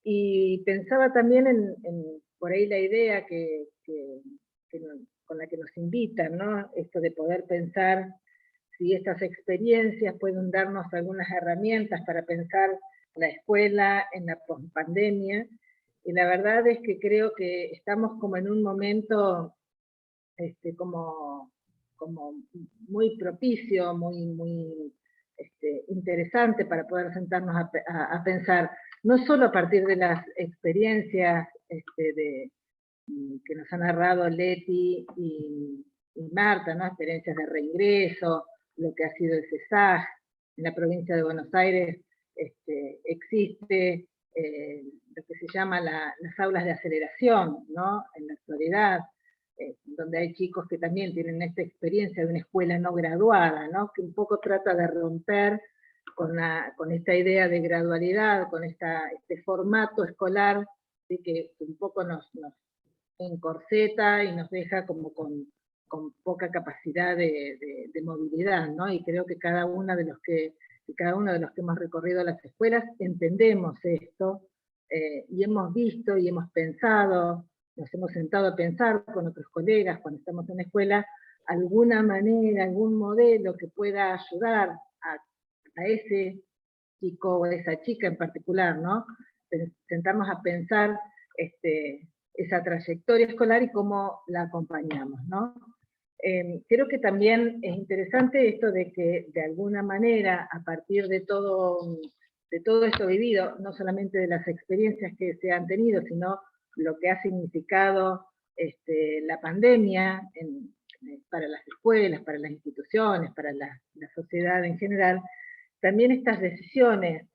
Y pensaba también en por ahí la idea con la que nos invitan, ¿no? Esto de poder pensar si estas experiencias pueden darnos algunas herramientas para pensar la escuela en la pospandemia, y la verdad es que creo que estamos como en un momento como muy propicio, muy interesante para poder sentarnos a pensar, no solo a partir de las experiencias que nos han narrado Leti y Marta, ¿no? Experiencias de reingreso, lo que ha sido el CESAG. En la provincia de Buenos Aires existe lo que se llama las aulas de aceleración, ¿no? En la actualidad, donde hay chicos que también tienen esta experiencia de una escuela no graduada, ¿no? Que un poco trata de romper con esta idea de gradualidad, con este formato escolar, ¿sí? Que un poco nos encorseta y nos deja como con poca capacidad de movilidad, ¿no? Y creo que cada uno de los que hemos recorrido las escuelas entendemos esto, y hemos visto y hemos pensado, nos hemos sentado a pensar con otros colegas cuando estamos en la escuela, alguna manera, algún modelo que pueda ayudar a ese chico o a esa chica en particular, ¿no? Sentarnos a pensar esa trayectoria escolar y cómo la acompañamos, ¿no? Creo que también es interesante esto de que de alguna manera, a partir de todo esto vivido, no solamente de las experiencias que se han tenido, sino lo que ha significado la pandemia para las escuelas, para las instituciones, para la sociedad en general, también estas decisiones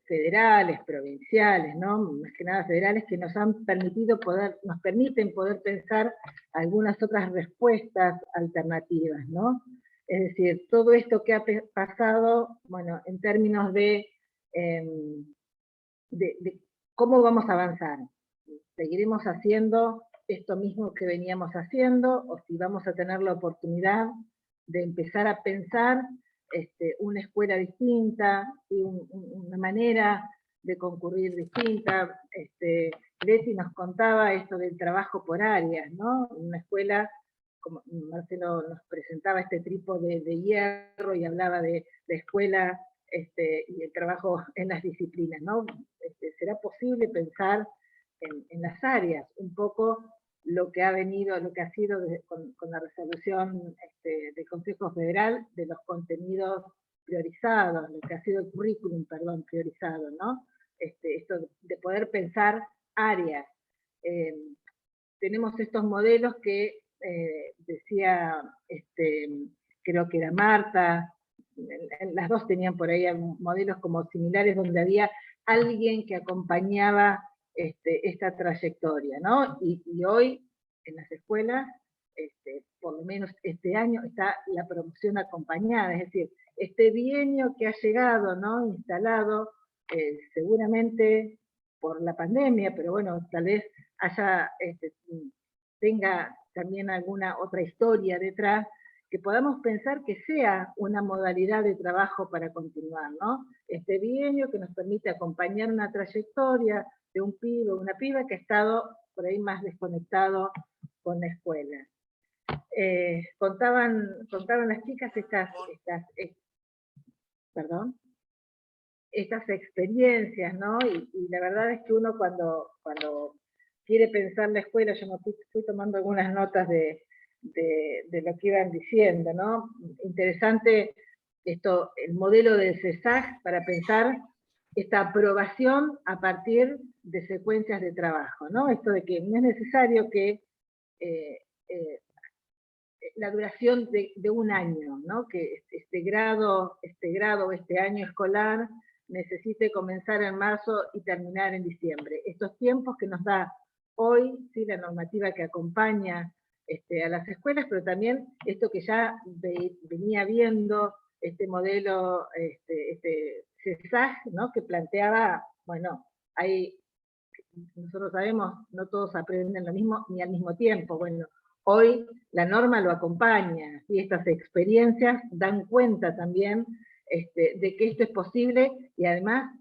federales, provinciales, ¿no? Más que nada federales, que nos permiten poder pensar algunas otras respuestas alternativas, ¿no? Es decir, todo esto que ha pasado, bueno, en términos de cómo vamos a avanzar. ¿Seguiremos haciendo esto mismo que veníamos haciendo, o si vamos a tener la oportunidad de empezar a pensar una escuela distinta, y una manera de concurrir distinta? Leti nos contaba esto del trabajo por áreas, ¿no? Una escuela, como Marcelo nos presentaba este trípode de hierro y hablaba de escuela y el trabajo en las disciplinas, ¿no? ¿Será posible pensar en las áreas un poco lo que ha sido con la resolución del Consejo Federal de los contenidos priorizados, lo que ha sido el currículum, perdón, priorizado, ¿no? Esto de poder pensar áreas. Tenemos estos modelos que decía, creo que era Marta, las dos tenían por ahí modelos como similares, donde había alguien que acompañaba esta trayectoria, ¿no? Y hoy en las escuelas, por lo menos este año, está la promoción acompañada, es decir, este bienio que ha llegado, ¿no? Instalado, seguramente por la pandemia, pero bueno, tal vez tenga también alguna otra historia detrás, que podamos pensar que sea una modalidad de trabajo para continuar, ¿no? Este bienio que nos permite acompañar una trayectoria de un pibe o una piba que ha estado por ahí más desconectado con la escuela. Contaban las chicas estas experiencias, ¿no? Y la verdad es que uno cuando quiere pensar la escuela, yo me fui tomando algunas notas de lo que iban diciendo, ¿no? Interesante el modelo del CESAG para pensar esta aprobación a partir de secuencias de trabajo, ¿no? Esto de que no es necesario que la duración de un año, ¿no? Que este grado o este año escolar necesite comenzar en marzo y terminar en diciembre. Estos tiempos que nos da hoy, ¿sí? La normativa que acompaña a las escuelas, pero también esto que ya venía viendo, este modelo, CESAG, ¿no? Que planteaba, bueno, nosotros sabemos, no todos aprenden lo mismo ni al mismo tiempo. Bueno, hoy la norma lo acompaña, y estas experiencias dan cuenta también de que esto es posible, y además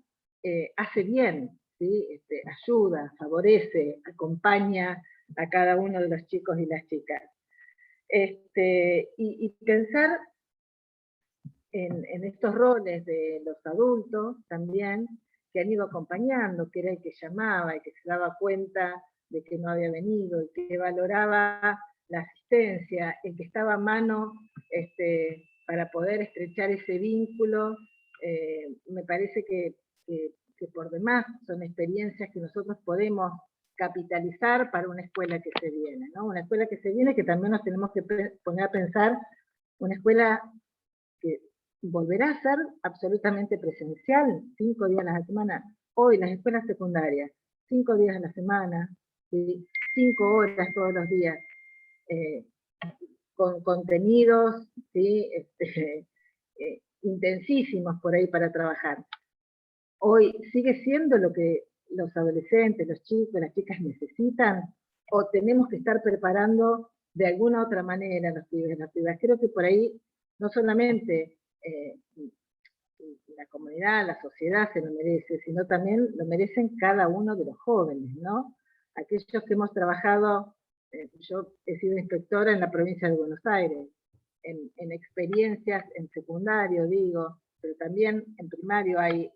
hace bien, ¿sí? Ayuda, favorece, acompaña a cada uno de los chicos y las chicas. Y pensar en estos roles de los adultos también, que han ido acompañando, que era el que llamaba, el que se daba cuenta de que no había venido, el que valoraba la asistencia, el que estaba a mano para poder estrechar ese vínculo. Me parece que por demás son experiencias que nosotros podemos capitalizar para una escuela que se viene, ¿no? Una escuela que se viene que también nos tenemos que poner a pensar, una escuela que volverá a ser absolutamente presencial, 5 días a la semana. Hoy las escuelas secundarias, 5 días a la semana, ¿sí? 5 horas todos los días, con contenidos, ¿sí? Intensísimos por ahí para trabajar. Hoy sigue siendo lo que los adolescentes, los chicos, las chicas necesitan, o tenemos que estar preparando de alguna otra manera los pibes, las pibas. Creo que por ahí no solamente la comunidad, la sociedad se lo merece, sino también lo merecen cada uno de los jóvenes, ¿no? Aquellos que hemos trabajado, yo he sido inspectora en la provincia de Buenos Aires, en experiencias en secundario, digo, pero también en primario hay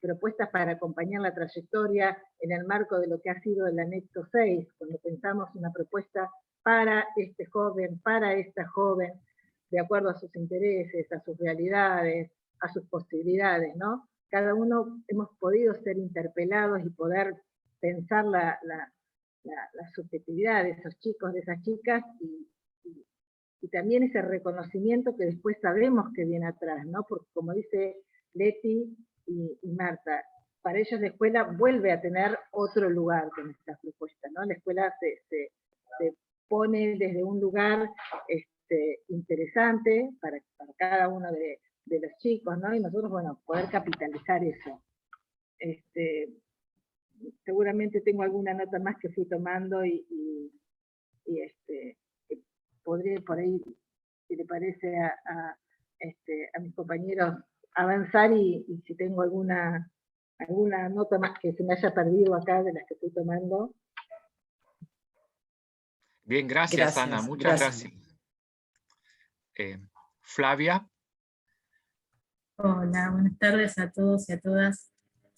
propuestas para acompañar la trayectoria en el marco de lo que ha sido el anexo 6, cuando pensamos una propuesta para este joven, para esta joven, de acuerdo a sus intereses, a sus realidades, a sus posibilidades, ¿no? Cada uno hemos podido ser interpelados y poder pensar la subjetividad de esos chicos, de esas chicas, y también ese reconocimiento que después sabemos que viene atrás, ¿no? Porque como dice Leti y Marta, para ellos la escuela vuelve a tener otro lugar con esta propuesta, ¿no? La escuela se pone desde un lugar interesante para cada uno de los chicos, ¿no? Y nosotros, bueno, poder capitalizar eso. Seguramente tengo alguna nota más que fui tomando y podré por ahí, si le parece a mis compañeros, avanzar y si tengo alguna nota más que se me haya perdido acá de las que estoy tomando. Bien, gracias Ana, muchas gracias. Flavia. Hola, buenas tardes a todos y a todas.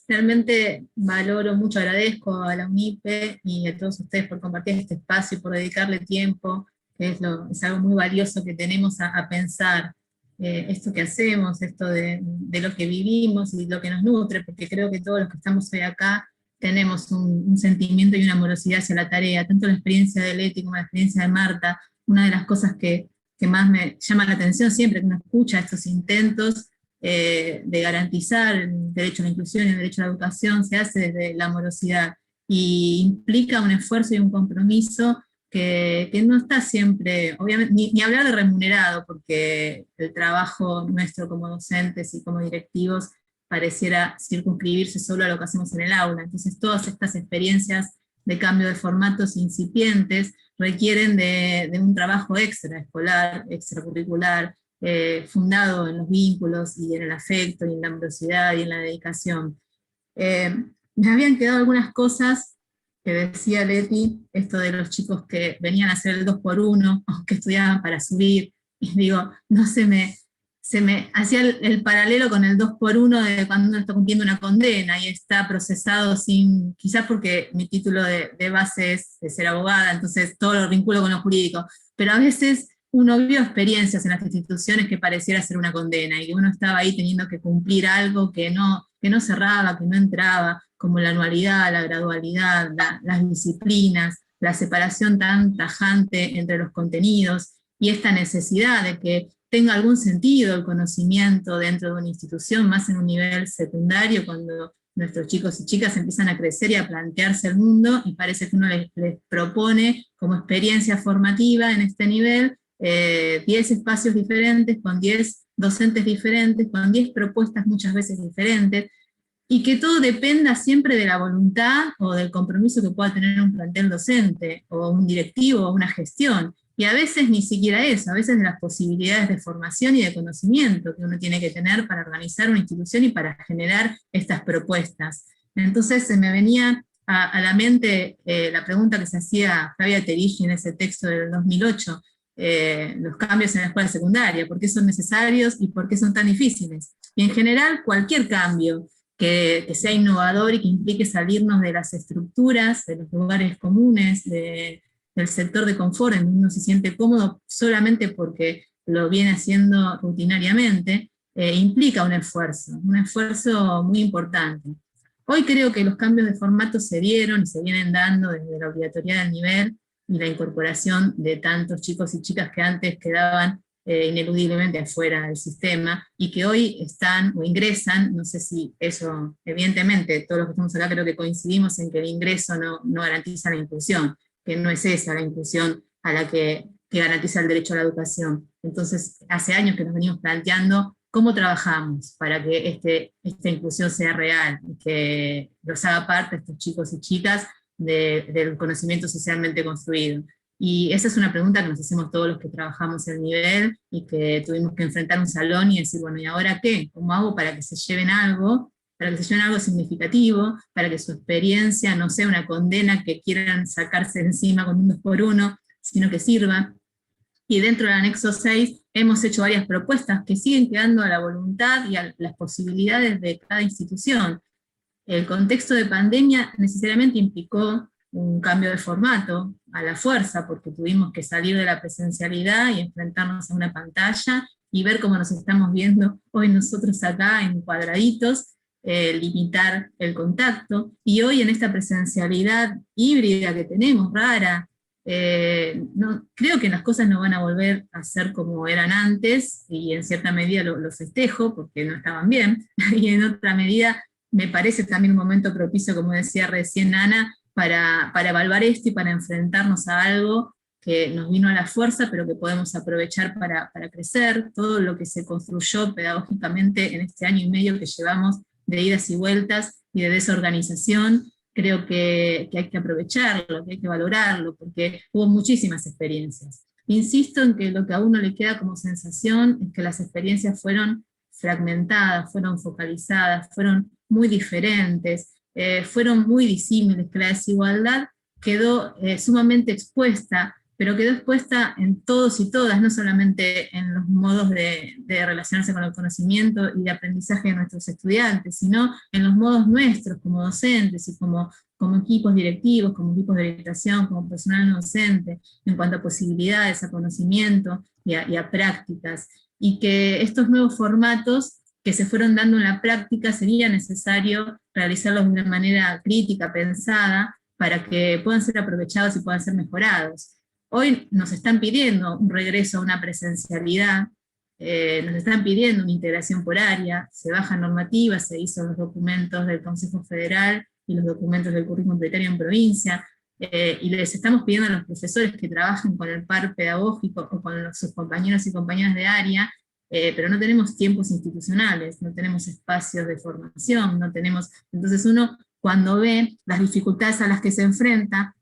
Realmente valoro mucho, agradezco a la UNIPE y a todos ustedes por compartir este espacio y por dedicarle tiempo, que es algo muy valioso que tenemos a pensar esto que hacemos, esto de lo que vivimos y lo que nos nutre, porque creo que todos los que estamos hoy acá tenemos un sentimiento y una amorosidad hacia la tarea, tanto la experiencia de Leti como la experiencia de Marta. Una de las cosas que más me llama la atención siempre que uno escucha estos intentos de garantizar el derecho a la inclusión y el derecho a la educación, se hace desde la amorosidad, y implica un esfuerzo y un compromiso que no está siempre, obviamente, ni hablar de remunerado, porque el trabajo nuestro como docentes y como directivos pareciera circunscribirse solo a lo que hacemos en el aula. Entonces todas estas experiencias de cambio de formatos incipientes requieren de un trabajo extraescolar, extracurricular, fundado en los vínculos y en el afecto y en la amorosidad y en la dedicación. Me habían quedado algunas cosas que decía Leti, esto de los chicos que venían a hacer el 2x1, o que estudiaban para subir, y digo, no se me hacía el paralelo con el 2x1 de cuando uno está cumpliendo una condena y está procesado sin, quizás porque mi título de base es de ser abogada, entonces todo lo vinculo con lo jurídico, pero a veces uno vio experiencias en las instituciones que pareciera ser una condena, y que uno estaba ahí teniendo que cumplir algo que no cerraba, que no entraba, como la anualidad, la gradualidad, las disciplinas, la separación tan tajante entre los contenidos, y esta necesidad de que tenga algún sentido el conocimiento dentro de una institución, más en un nivel secundario, cuando nuestros chicos y chicas empiezan a crecer y a plantearse el mundo, y parece que uno les propone como experiencia formativa en este nivel 10 espacios diferentes, con 10 docentes diferentes, con 10 propuestas muchas veces diferentes, y que todo dependa siempre de la voluntad o del compromiso que pueda tener un plantel docente, o un directivo, o una gestión, y a veces ni siquiera eso, a veces de las posibilidades de formación y de conocimiento que uno tiene que tener para organizar una institución y para generar estas propuestas. Entonces se me venía a la mente la pregunta que se hacía Flavia Terigi en ese texto del 2008, los cambios en la escuela secundaria, por qué son necesarios y por qué son tan difíciles. Y en general, cualquier cambio que sea innovador y que implique salirnos de las estructuras, de los lugares comunes, del sector de confort en donde uno se siente cómodo solamente porque lo viene haciendo rutinariamente, implica un esfuerzo muy importante. Hoy creo que los cambios de formato se dieron y se vienen dando desde la obligatoriedad del nivel y la incorporación de tantos chicos y chicas que antes quedaban ineludiblemente afuera del sistema, y que hoy están o ingresan, no sé si eso, evidentemente, todos los que estamos acá creo que coincidimos en que el ingreso no garantiza la inclusión, que no es esa la inclusión a la que garantiza el derecho a la educación. Entonces, hace años que nos venimos planteando cómo trabajamos para que esta inclusión sea real, y que los haga parte estos chicos y chicas del conocimiento socialmente construido. Y esa es una pregunta que nos hacemos todos los que trabajamos el nivel, y que tuvimos que enfrentar un salón y decir, bueno, ¿y ahora qué? ¿Cómo hago para que se lleven algo? Para que se lleven algo significativo, para que su experiencia no sea una condena que quieran sacarse de encima con un 2x1, sino que sirva. Y dentro del anexo 6 hemos hecho varias propuestas que siguen quedando a la voluntad y a las posibilidades de cada institución. El contexto de pandemia necesariamente implicó un cambio de formato a la fuerza, porque tuvimos que salir de la presencialidad y enfrentarnos a una pantalla y ver cómo nos estamos viendo hoy nosotros acá en cuadraditos, limitar el contacto. Y hoy en esta presencialidad híbrida que tenemos, rara, creo que las cosas no van a volver a ser como eran antes, y en cierta medida lo festejo porque no estaban bien, y en otra medida me parece también un momento propicio, como decía recién Ana, para evaluar esto y para enfrentarnos a algo que nos vino a la fuerza, pero que podemos aprovechar para crecer. Todo lo que se construyó pedagógicamente en este año y medio que llevamos de idas y vueltas y de desorganización, creo que hay que aprovecharlo, que hay que valorarlo, porque hubo muchísimas experiencias. Insisto en que lo que a uno le queda como sensación es que las experiencias fueron fragmentadas, fueron focalizadas, fueron muy diferentes, fueron muy disímiles, que la desigualdad quedó sumamente expuesta, pero quedó expuesta en todos y todas, no solamente en los modos de relacionarse con el conocimiento y de aprendizaje de nuestros estudiantes, sino en los modos nuestros como docentes y como equipos directivos, como equipos de orientación, como personal no docente, en cuanto a posibilidades, a conocimiento y a prácticas. Y que estos nuevos formatos que se fueron dando en la práctica sería necesario realizarlos de una manera crítica, pensada, para que puedan ser aprovechados y puedan ser mejorados. Hoy nos están pidiendo un regreso a una presencialidad, nos están pidiendo una integración por área, se bajan normativas, se hizo los documentos del Consejo Federal y los documentos del currículum prioritario en provincia, y les estamos pidiendo a los profesores que trabajen con el par pedagógico o con sus compañeros y compañeras de área, pero no tenemos tiempos institucionales, no tenemos espacios de formación, no tenemos. Entonces uno, cuando ve las dificultades a las que se enfrenta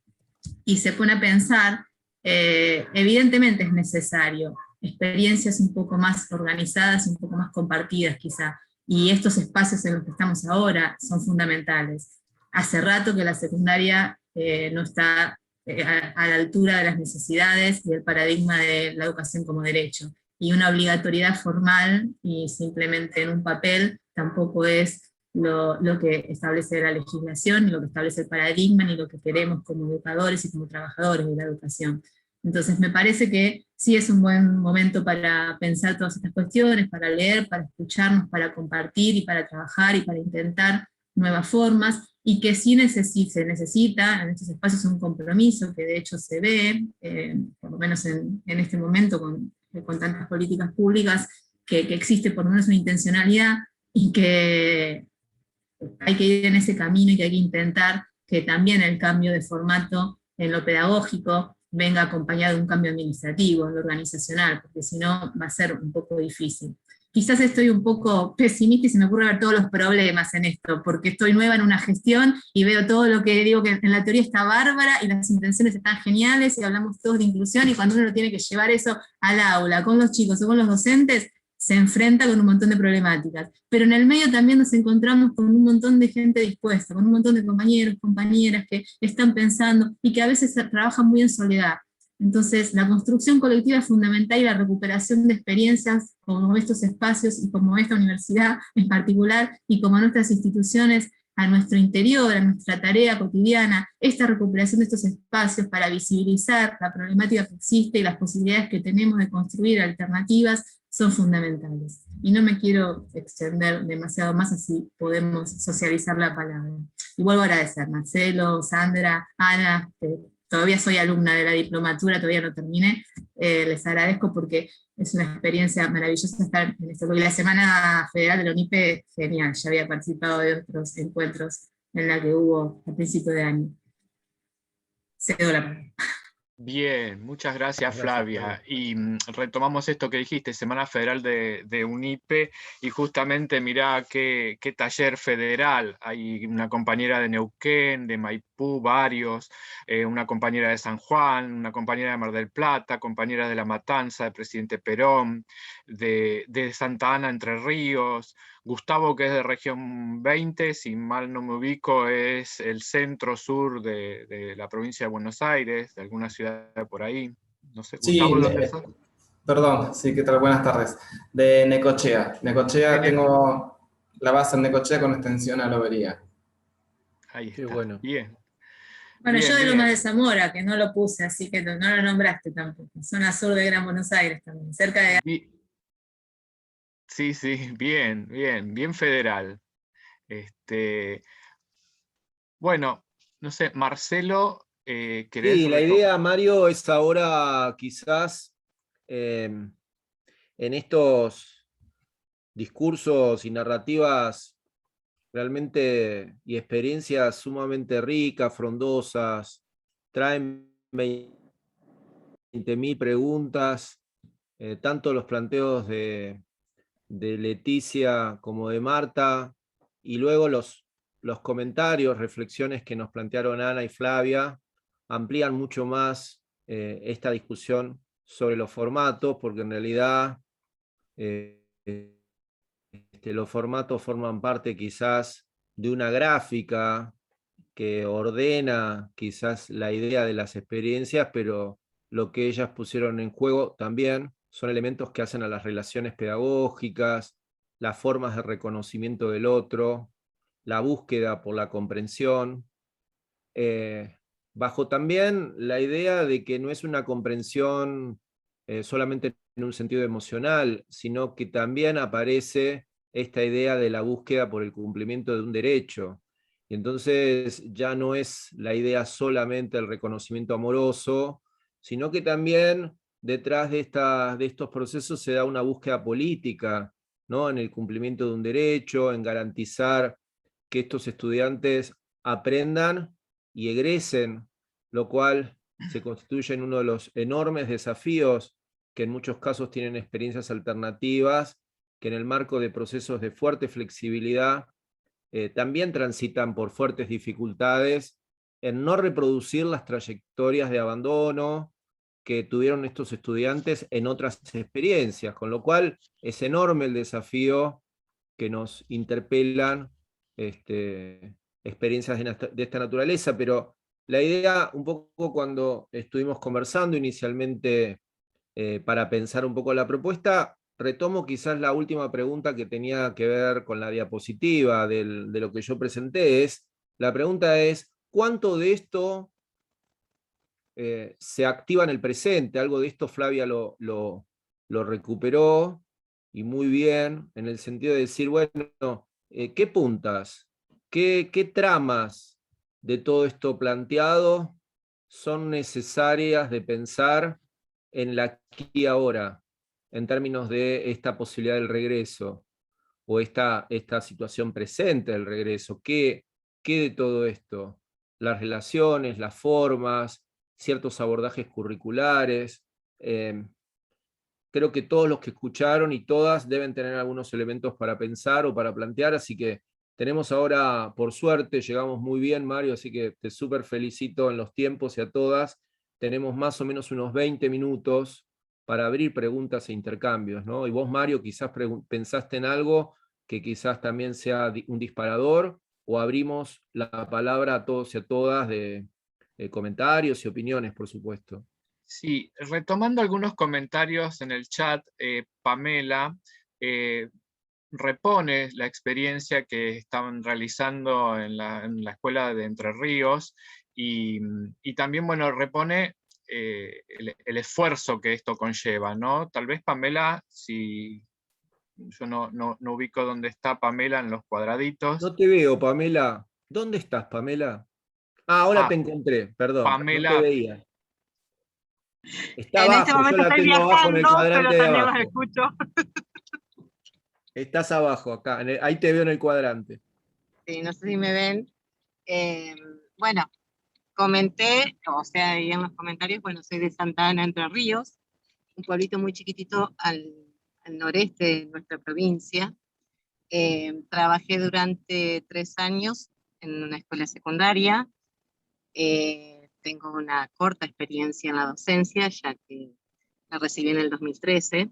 y se pone a pensar, evidentemente es necesario experiencias un poco más organizadas, un poco más compartidas quizá, y estos espacios en los que estamos ahora son fundamentales. Hace rato que la secundaria no está a la altura de las necesidades y del paradigma de la educación como derecho, y una obligatoriedad formal y simplemente en un papel tampoco es lo que establece la legislación, ni lo que establece el paradigma, ni lo que queremos como educadores y como trabajadores de la educación. Entonces me parece que sí es un buen momento para pensar todas estas cuestiones, para leer, para escucharnos, para compartir y para trabajar y para intentar nuevas formas, y que sí se necesita en estos espacios un compromiso, que de hecho se ve, por lo menos en este momento con tantas políticas públicas, que existe por lo menos una intencionalidad, y que hay que ir en ese camino y que hay que intentar que también el cambio de formato en lo pedagógico venga acompañado de un cambio administrativo, en lo organizacional, porque si no va a ser un poco difícil. Quizás estoy un poco pesimista y se me ocurre ver todos los problemas en esto, porque estoy nueva en una gestión y veo todo lo que digo que en la teoría está bárbara y las intenciones están geniales y hablamos todos de inclusión, y cuando uno lo tiene que llevar eso al aula, con los chicos o con los docentes, se enfrenta con un montón de problemáticas. Pero en el medio también nos encontramos con un montón de gente dispuesta, con un montón de compañeros, compañeras que están pensando y que a veces trabajan muy en soledad. Entonces, la construcción colectiva es fundamental y la recuperación de experiencias como estos espacios y como esta universidad en particular y como nuestras instituciones a nuestro interior, a nuestra tarea cotidiana, esta recuperación de estos espacios para visibilizar la problemática que existe y las posibilidades que tenemos de construir alternativas son fundamentales. Y no me quiero extender demasiado más, así podemos socializar la palabra. Y vuelvo a agradecer, Marcelo, Sandra, Ana, todavía soy alumna de la diplomatura, todavía no terminé, les agradezco porque es una experiencia maravillosa estar en esto. Porque la Semana Federal de la UNIPE, genial, ya había participado de otros encuentros en la que hubo a principio de año. Cedo la palabra. Bien, muchas gracias, Flavia. Y retomamos esto que dijiste, Semana Federal de UNIPE, y justamente mirá qué taller federal. Hay una compañera de Neuquén, de Maipú, varios, una compañera de San Juan, una compañera de Mar del Plata, compañera de La Matanza, de Presidente Perón, de Santa Ana, Entre Ríos. Gustavo, que es de región 20, si mal no me ubico, es el centro-sur de la provincia de Buenos Aires, de alguna ciudad por ahí. No sé, Gustavo, Sí, ¿dónde sos? perdón, sí, ¿qué tal? Buenas tardes. De Necochea. Necochea, tengo la base en Necochea con extensión a Lobería. Ahí está, Qué bueno. Bien. Bueno, Bien, yo de bien. Lomas de Zamora, que no lo puse, así que no lo nombraste tampoco. Zona sur de Gran Buenos Aires también, cerca de... Sí, sí, bien federal. Bueno, no sé, Marcelo, ¿querés Sí, la idea, Mario, es ahora quizás en estos discursos y narrativas realmente y experiencias sumamente ricas, frondosas, traen 20.000 preguntas, tanto los planteos de Leticia como de Marta, y luego los comentarios, reflexiones que nos plantearon Ana y Flavia, amplían mucho más esta discusión sobre los formatos, porque en realidad los formatos forman parte quizás de una gráfica que ordena quizás la idea de las experiencias, pero lo que ellas pusieron en juego también son elementos que hacen a las relaciones pedagógicas, las formas de reconocimiento del otro, la búsqueda por la comprensión, bajo también la idea de que no es una comprensión solamente en un sentido emocional, sino que también aparece esta idea de la búsqueda por el cumplimiento de un derecho. Y entonces ya no es la idea solamente del reconocimiento amoroso, sino que también detrás de estos procesos se da una búsqueda política, ¿no? En el cumplimiento de un derecho, en garantizar que estos estudiantes aprendan y egresen, lo cual se constituye en uno de los enormes desafíos que en muchos casos tienen experiencias alternativas, que en el marco de procesos de fuerte flexibilidad también transitan por fuertes dificultades en no reproducir las trayectorias de abandono que tuvieron estos estudiantes en otras experiencias, con lo cual es enorme el desafío que nos interpelan experiencias de esta naturaleza, pero la idea, un poco cuando estuvimos conversando inicialmente para pensar un poco la propuesta, retomo quizás la última pregunta que tenía que ver con la diapositiva de lo que yo presenté, la pregunta es, ¿cuánto de esto se activa en el presente? Algo de esto Flavia lo recuperó, y muy bien, en el sentido de decir, bueno, ¿qué puntas, qué tramas de todo esto planteado son necesarias de pensar en la aquí y ahora, en términos de esta posibilidad del regreso, o esta situación presente del regreso? ¿Qué de todo esto? Las relaciones, las formas, ciertos abordajes curriculares. Creo que todos los que escucharon y todas deben tener algunos elementos para pensar o para plantear, así que tenemos ahora, por suerte, llegamos muy bien, Mario, así que te súper felicito en los tiempos y a todas. Tenemos más o menos unos 20 minutos para abrir preguntas e intercambios, ¿no? Y vos, Mario, quizás pensaste en algo que quizás también sea un disparador, o abrimos la palabra a todos y a todas de comentarios y opiniones, por supuesto. Sí, retomando algunos comentarios en el chat, Pamela repone la experiencia que estaban realizando en la escuela de Entre Ríos y también, bueno, repone el esfuerzo que esto conlleva, ¿no? Tal vez Pamela, si yo no ubico dónde está Pamela en los cuadraditos. No te veo, Pamela. ¿Dónde estás, Pamela? Ah, ahora te encontré, perdón, Pamela, no te veía. Está En este abajo, yo momento la estoy tengo abajo en el viajando, pero cuadrante de también los abajo. escucho. Estás abajo, acá, ahí te veo en el cuadrante. Sí, no sé si me ven. Bueno, comenté, o sea, ahí en los comentarios, bueno, soy de Santa Ana, Entre Ríos, un pueblito muy chiquitito al noreste de nuestra provincia. Trabajé durante 3 años en una escuela secundaria. Tengo una corta experiencia en la docencia, ya que la recibí en el 2013,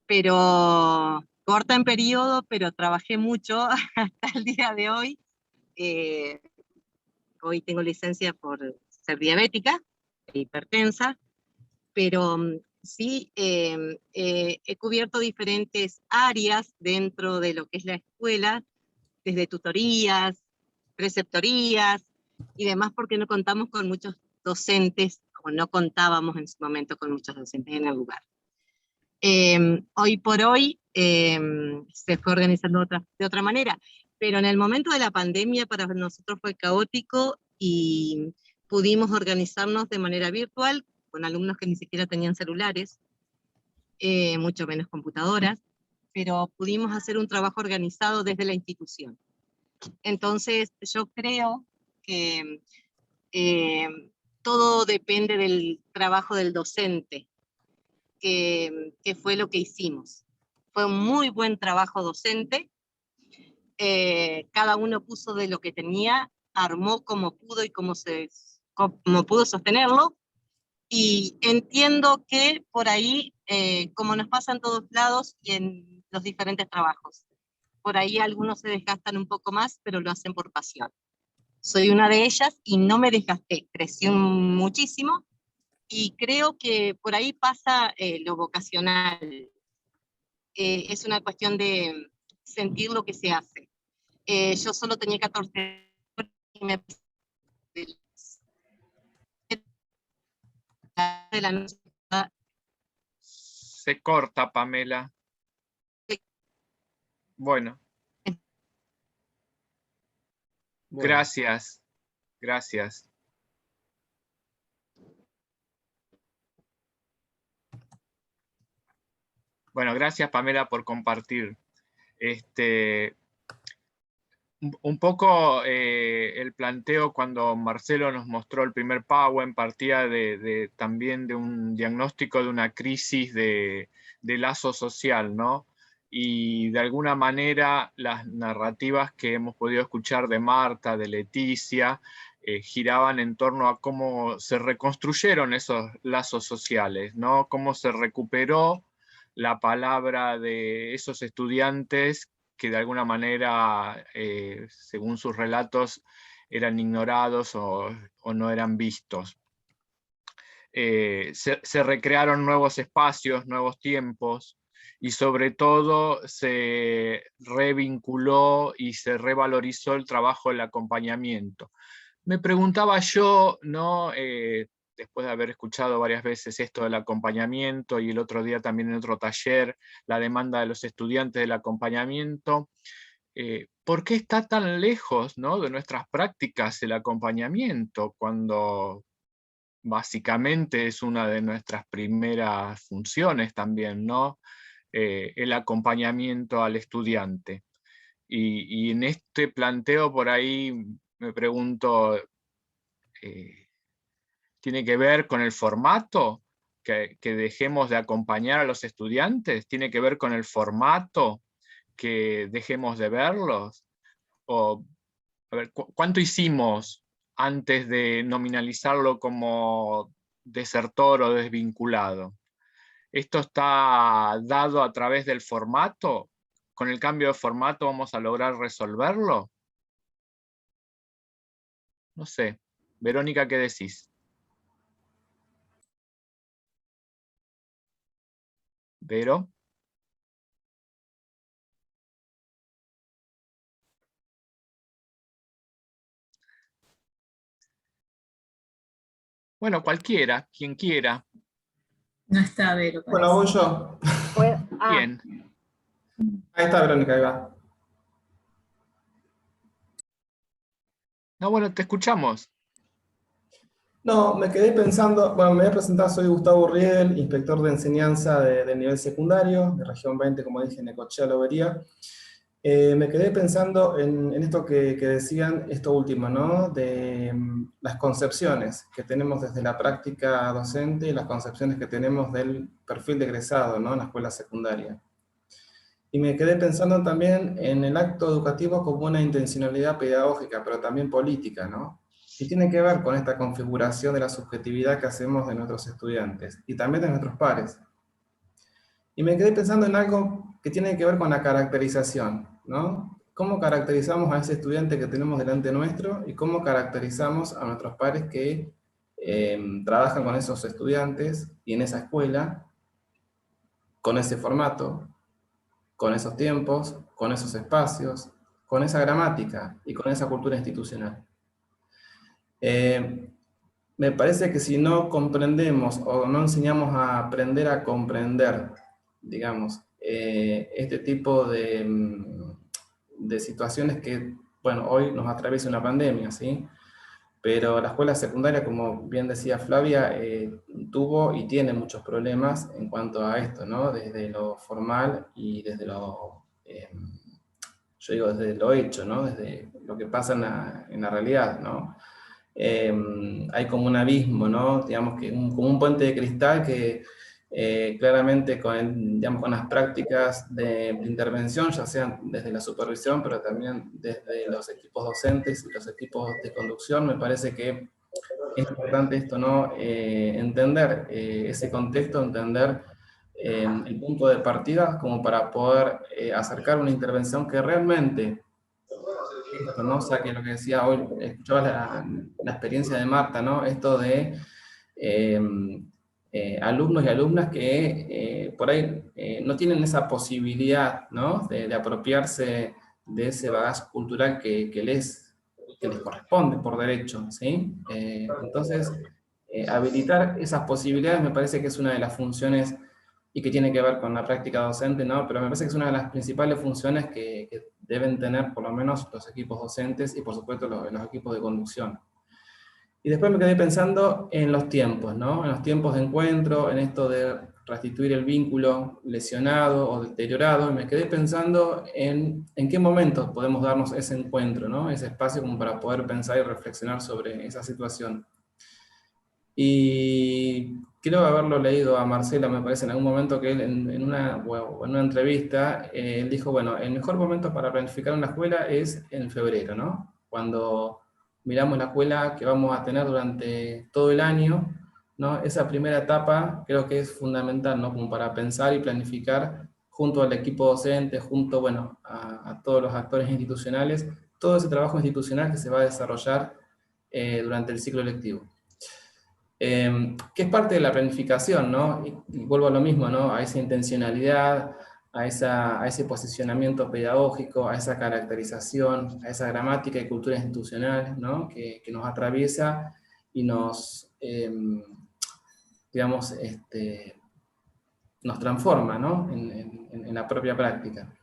pero corta en periodo, pero trabajé mucho hasta el día de hoy. Hoy tengo licencia por ser diabética e hipertensa, pero sí he cubierto diferentes áreas dentro de lo que es la escuela, desde tutorías, preceptorías y demás, porque no contamos con muchos docentes, o no contábamos en su momento con muchos docentes en el lugar. Hoy por hoy se fue organizando de otra manera, pero en el momento de la pandemia para nosotros fue caótico y pudimos organizarnos de manera virtual con alumnos que ni siquiera tenían celulares, mucho menos computadoras, pero pudimos hacer un trabajo organizado desde la institución. Entonces yo creo que todo depende del trabajo del docente, que fue lo que hicimos. Fue un muy buen trabajo docente, cada uno puso de lo que tenía, armó como pudo y como pudo sostenerlo, y entiendo que por ahí, como nos pasa en todos lados y en los diferentes trabajos, por ahí algunos se desgastan un poco más, pero lo hacen por pasión. Soy una de ellas y no me desgasté, crecí muchísimo, y creo que por ahí pasa lo vocacional. Es una cuestión de sentir lo que se hace. Yo solo tenía 14 y me de la noche. Se corta, Pamela. Bueno. Gracias. Gracias. Bueno, gracias, Pamela, por compartir. Un poco el planteo cuando Marcelo nos mostró el primer PowerPoint partía también de un diagnóstico de una crisis de lazo social, ¿no? Y de alguna manera las narrativas que hemos podido escuchar de Marta, de Leticia, giraban en torno a cómo se reconstruyeron esos lazos sociales, ¿no? Cómo se recuperó la palabra de esos estudiantes que de alguna manera, según sus relatos, eran ignorados o no eran vistos. Se recrearon nuevos espacios, nuevos tiempos, y sobre todo se revinculó y se revalorizó el trabajo del acompañamiento. Me preguntaba yo, ¿no? Después de haber escuchado varias veces esto del acompañamiento y el otro día también en otro taller, la demanda de los estudiantes del acompañamiento, ¿por qué está tan lejos, ¿no?, de nuestras prácticas el acompañamiento cuando básicamente es una de nuestras primeras funciones también, ¿no? El acompañamiento al estudiante. Y en este planteo por ahí me pregunto, ¿tiene que ver con el formato? Que dejemos de acompañar a los estudiantes, ¿tiene que ver con el formato? ¿Que dejemos de verlos? O, a ver, ¿cuánto hicimos antes de nominalizarlo como desertor o desvinculado? ¿Esto está dado a través del formato? ¿Con el cambio de formato vamos a lograr resolverlo? No sé. Verónica, ¿qué decís? Vero. Bueno, cualquiera, quien quiera. No está Vero. Bueno, voy yo. Bien. Ahí está Verónica, ahí va. No, bueno, te escuchamos. No, me quedé pensando, bueno, me voy a presentar, soy Gustavo Riedel, inspector de enseñanza del nivel secundario, de región 20, como dije, Necochea, Lobería. Me quedé pensando en esto que decían, esto último, ¿no? De las concepciones que tenemos desde la práctica docente y las concepciones que tenemos del perfil de egresado, ¿no? En la escuela secundaria. Y me quedé pensando también en el acto educativo como una intencionalidad pedagógica, pero también política, ¿no? Y tiene que ver con esta configuración de la subjetividad que hacemos de nuestros estudiantes y también de nuestros pares. Y me quedé pensando en algo que tiene que ver con la caracterización, ¿no? ¿Cómo caracterizamos a ese estudiante que tenemos delante nuestro y cómo caracterizamos a nuestros pares que trabajan con esos estudiantes y en esa escuela, con ese formato, con esos tiempos, con esos espacios, con esa gramática y con esa cultura institucional? Me parece que si no comprendemos o no enseñamos a aprender a comprender, digamos, este tipo de situaciones que, bueno, hoy nos atraviesa una pandemia, ¿sí? Pero la escuela secundaria, como bien decía Flavia, tuvo y tiene muchos problemas en cuanto a esto, ¿no? Desde lo formal y desde lo, yo digo, desde lo hecho, ¿no? Desde lo que pasa en la realidad, ¿no? Hay como un abismo, ¿no? Digamos que como un puente de cristal que claramente digamos, con las prácticas de intervención, ya sean desde la supervisión, pero también desde los equipos docentes y los equipos de conducción, me parece que es importante esto, ¿no? Entender ese contexto, entender el punto de partida como para poder acercar una intervención que realmente esto, ¿no? O sea, que lo que decía hoy, escuchaba la experiencia de Marta, ¿no? Esto de alumnos y alumnas que por ahí no tienen esa posibilidad, ¿no? De apropiarse de ese bagaje cultural que les corresponde por derecho, ¿sí? Entonces, habilitar esas posibilidades me parece que es una de las funciones y que tiene que ver con la práctica docente, ¿no? Pero me parece que es una de las principales funciones que deben tener por lo menos los equipos docentes y por supuesto los equipos de conducción. Y después me quedé pensando en los tiempos, ¿no? En los tiempos de encuentro, en esto de restituir el vínculo lesionado o deteriorado, y me quedé pensando en qué momento podemos darnos ese encuentro, ¿no? Ese espacio como para poder pensar y reflexionar sobre esa situación. Y creo haberlo leído a Marcela, me parece, en algún momento que él en una entrevista, él dijo, bueno, el mejor momento para planificar una escuela es en febrero, ¿no? Cuando miramos la escuela que vamos a tener durante todo el año, ¿no? Esa primera etapa creo que es fundamental, ¿no? Como para pensar y planificar junto al equipo docente, junto, bueno, a todos los actores institucionales, todo ese trabajo institucional que se va a desarrollar durante el ciclo lectivo. Que es parte de la planificación, ¿no? Y vuelvo a lo mismo, ¿no? A esa intencionalidad, a ese posicionamiento pedagógico, a esa caracterización, a esa gramática y cultura institucional, ¿no? Que nos atraviesa y nos, digamos, nos transforma, ¿no? En la propia práctica.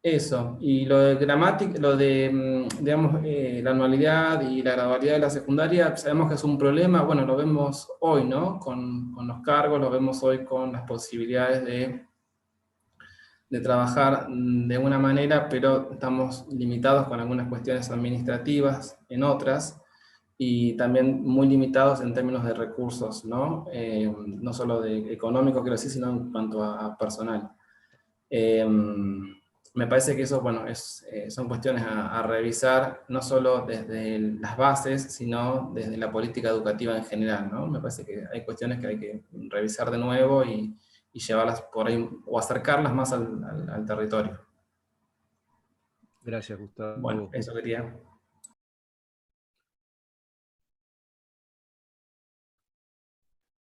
Eso, y lo de gramática, lo de, digamos, la anualidad y la gradualidad de la secundaria, sabemos que es un problema, bueno, lo vemos hoy, ¿no? Con los cargos, lo vemos hoy con las posibilidades de trabajar de una manera, pero estamos limitados con algunas cuestiones administrativas en otras, y también muy limitados en términos de recursos, ¿no? No solo de económicos, quiero decir, sino en cuanto a personal. Me parece que eso, bueno, son cuestiones a revisar, no solo desde las bases, sino desde la política educativa en general, ¿no? Me parece que hay cuestiones que hay que revisar de nuevo y llevarlas por ahí, o acercarlas más al territorio. Gracias, Gustavo. Bueno, eso quería.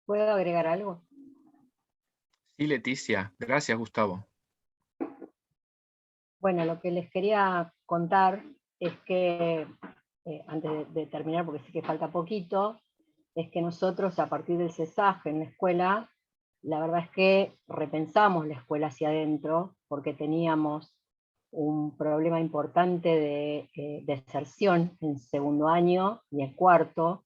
¿Puedo agregar algo? Sí, Leticia. Gracias, Gustavo. Bueno, lo que les quería contar es que, antes de terminar, porque sé que falta poquito, es que nosotros a partir del CESAG en la escuela, la verdad es que repensamos la escuela hacia adentro, porque teníamos un problema importante de deserción en segundo año y en cuarto,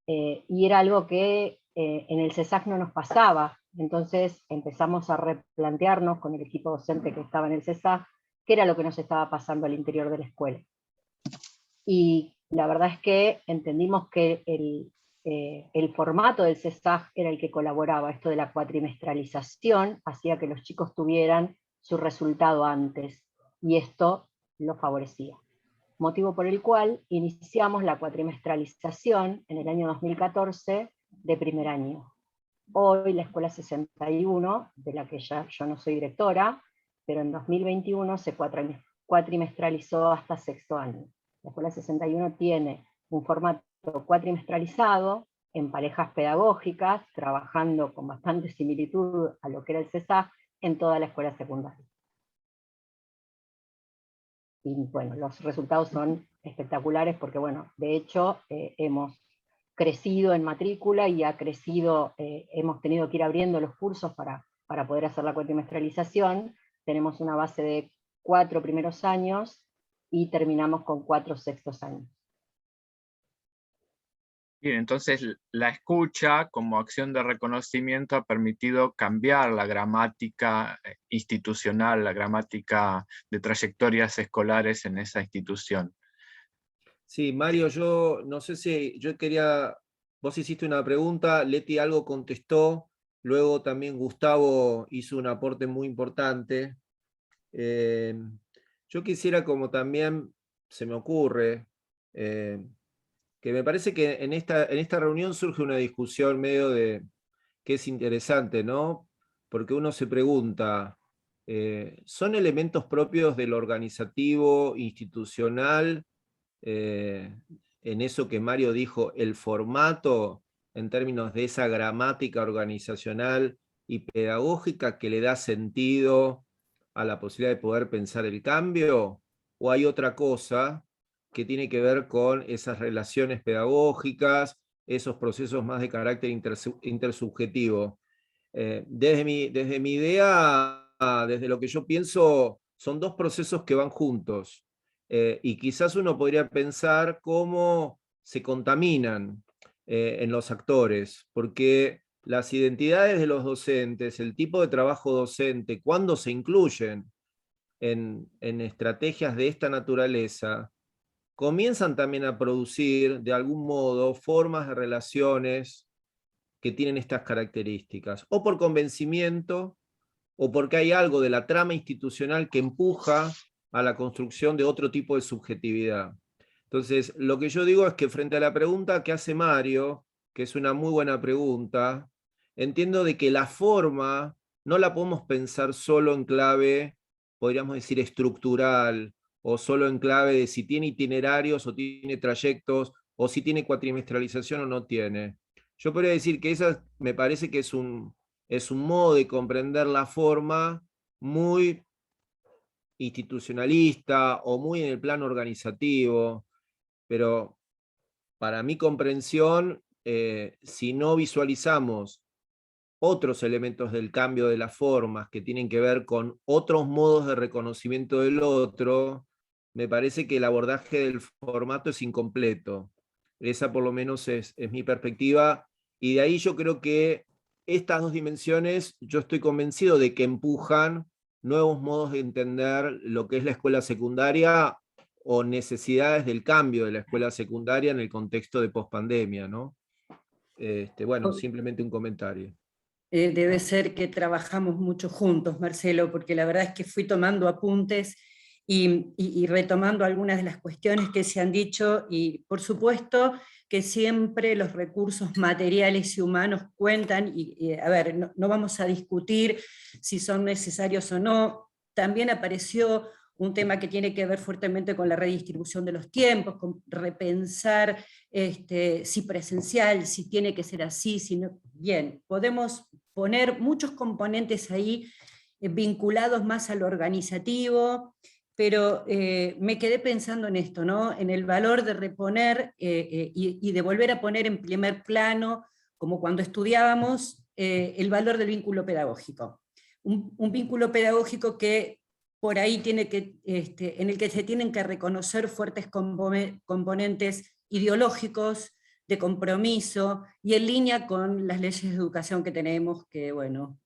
y era algo que en el CESAG no nos pasaba. Entonces empezamos a replantearnos con el equipo docente que estaba en el CESAG qué era lo que nos estaba pasando al interior de la escuela. Y la verdad es que entendimos que el formato del CESAG era el que colaboraba. Esto de la cuatrimestralización hacía que los chicos tuvieran su resultado antes, y esto lo favorecía. Motivo por el cual iniciamos la cuatrimestralización en el año 2014 de primer año. Hoy la Escuela 61, de la que ya yo no soy directora, pero en 2021 se cuatrimestralizó hasta sexto año. La Escuela 61 tiene un formato cuatrimestralizado en parejas pedagógicas, trabajando con bastante similitud a lo que era el CESAG en toda la escuela secundaria. Y bueno, los resultados son espectaculares porque, bueno, de hecho hemos crecido en matrícula y hemos tenido que ir abriendo los cursos para poder hacer la cuatrimestralización. Tenemos una base de 4 primeros años y terminamos con 4 sextos años. Bien, entonces la escucha como acción de reconocimiento ha permitido cambiar la gramática institucional, la gramática de trayectorias escolares en esa institución. Sí, Mario, yo no sé si yo quería, vos hiciste una pregunta, Leti algo contestó, luego también Gustavo hizo un aporte muy importante. Yo quisiera, como también se me ocurre, que me parece que en esta reunión surge una discusión medio que es interesante, ¿no? Porque uno se pregunta, ¿son elementos propios del organizativo, institucional, en eso que Mario dijo, el formato, en términos de esa gramática organizacional y pedagógica que le da sentido a la posibilidad de poder pensar el cambio? ¿O hay otra cosa que tiene que ver con esas relaciones pedagógicas, esos procesos más de carácter intersubjetivo? Desde mi idea, desde lo que yo pienso, son dos procesos que van juntos. Y quizás uno podría pensar cómo se contaminan en los actores, porque las identidades de los docentes, el tipo de trabajo docente, cuando se incluyen en estrategias de esta naturaleza, comienzan también a producir, de algún modo, formas de relaciones que tienen estas características, o por convencimiento, o porque hay algo de la trama institucional que empuja a la construcción de otro tipo de subjetividad. Entonces, lo que yo digo es que frente a la pregunta que hace Mario, que es una muy buena pregunta, entiendo de que la forma no la podemos pensar solo en clave, podríamos decir, estructural, o solo en clave de si tiene itinerarios o tiene trayectos, o si tiene cuatrimestralización o no tiene. Yo podría decir que esa me parece que es un modo de comprender la forma muy institucionalista o muy en el plano organizativo, pero para mi comprensión, si no visualizamos otros elementos del cambio de las formas que tienen que ver con otros modos de reconocimiento del otro, me parece que el abordaje del formato es incompleto. Esa por lo menos es mi perspectiva, y de ahí yo creo que estas dos dimensiones, yo estoy convencido de que empujan nuevos modos de entender lo que es la escuela secundaria o necesidades del cambio de la escuela secundaria en el contexto de pospandemia, ¿no? Bueno, simplemente un comentario. Debe ser que trabajamos mucho juntos, Marcelo, porque la verdad es que fui tomando apuntes y retomando algunas de las cuestiones que se han dicho, y por supuesto que siempre los recursos materiales y humanos cuentan, y a ver, no vamos a discutir si son necesarios o no. También apareció un tema que tiene que ver fuertemente con la redistribución de los tiempos, con repensar si presencial, si tiene que ser así, si no. Bien, podemos poner muchos componentes ahí vinculados más a lo organizativo, pero me quedé pensando en esto, ¿no? En el valor de reponer y de volver a poner en primer plano, como cuando estudiábamos, el valor del vínculo pedagógico. Un vínculo pedagógico que por ahí tiene que, en el que se tienen que reconocer fuertes componentes ideológicos, de compromiso, y en línea con las leyes de educación que tenemos, que bueno,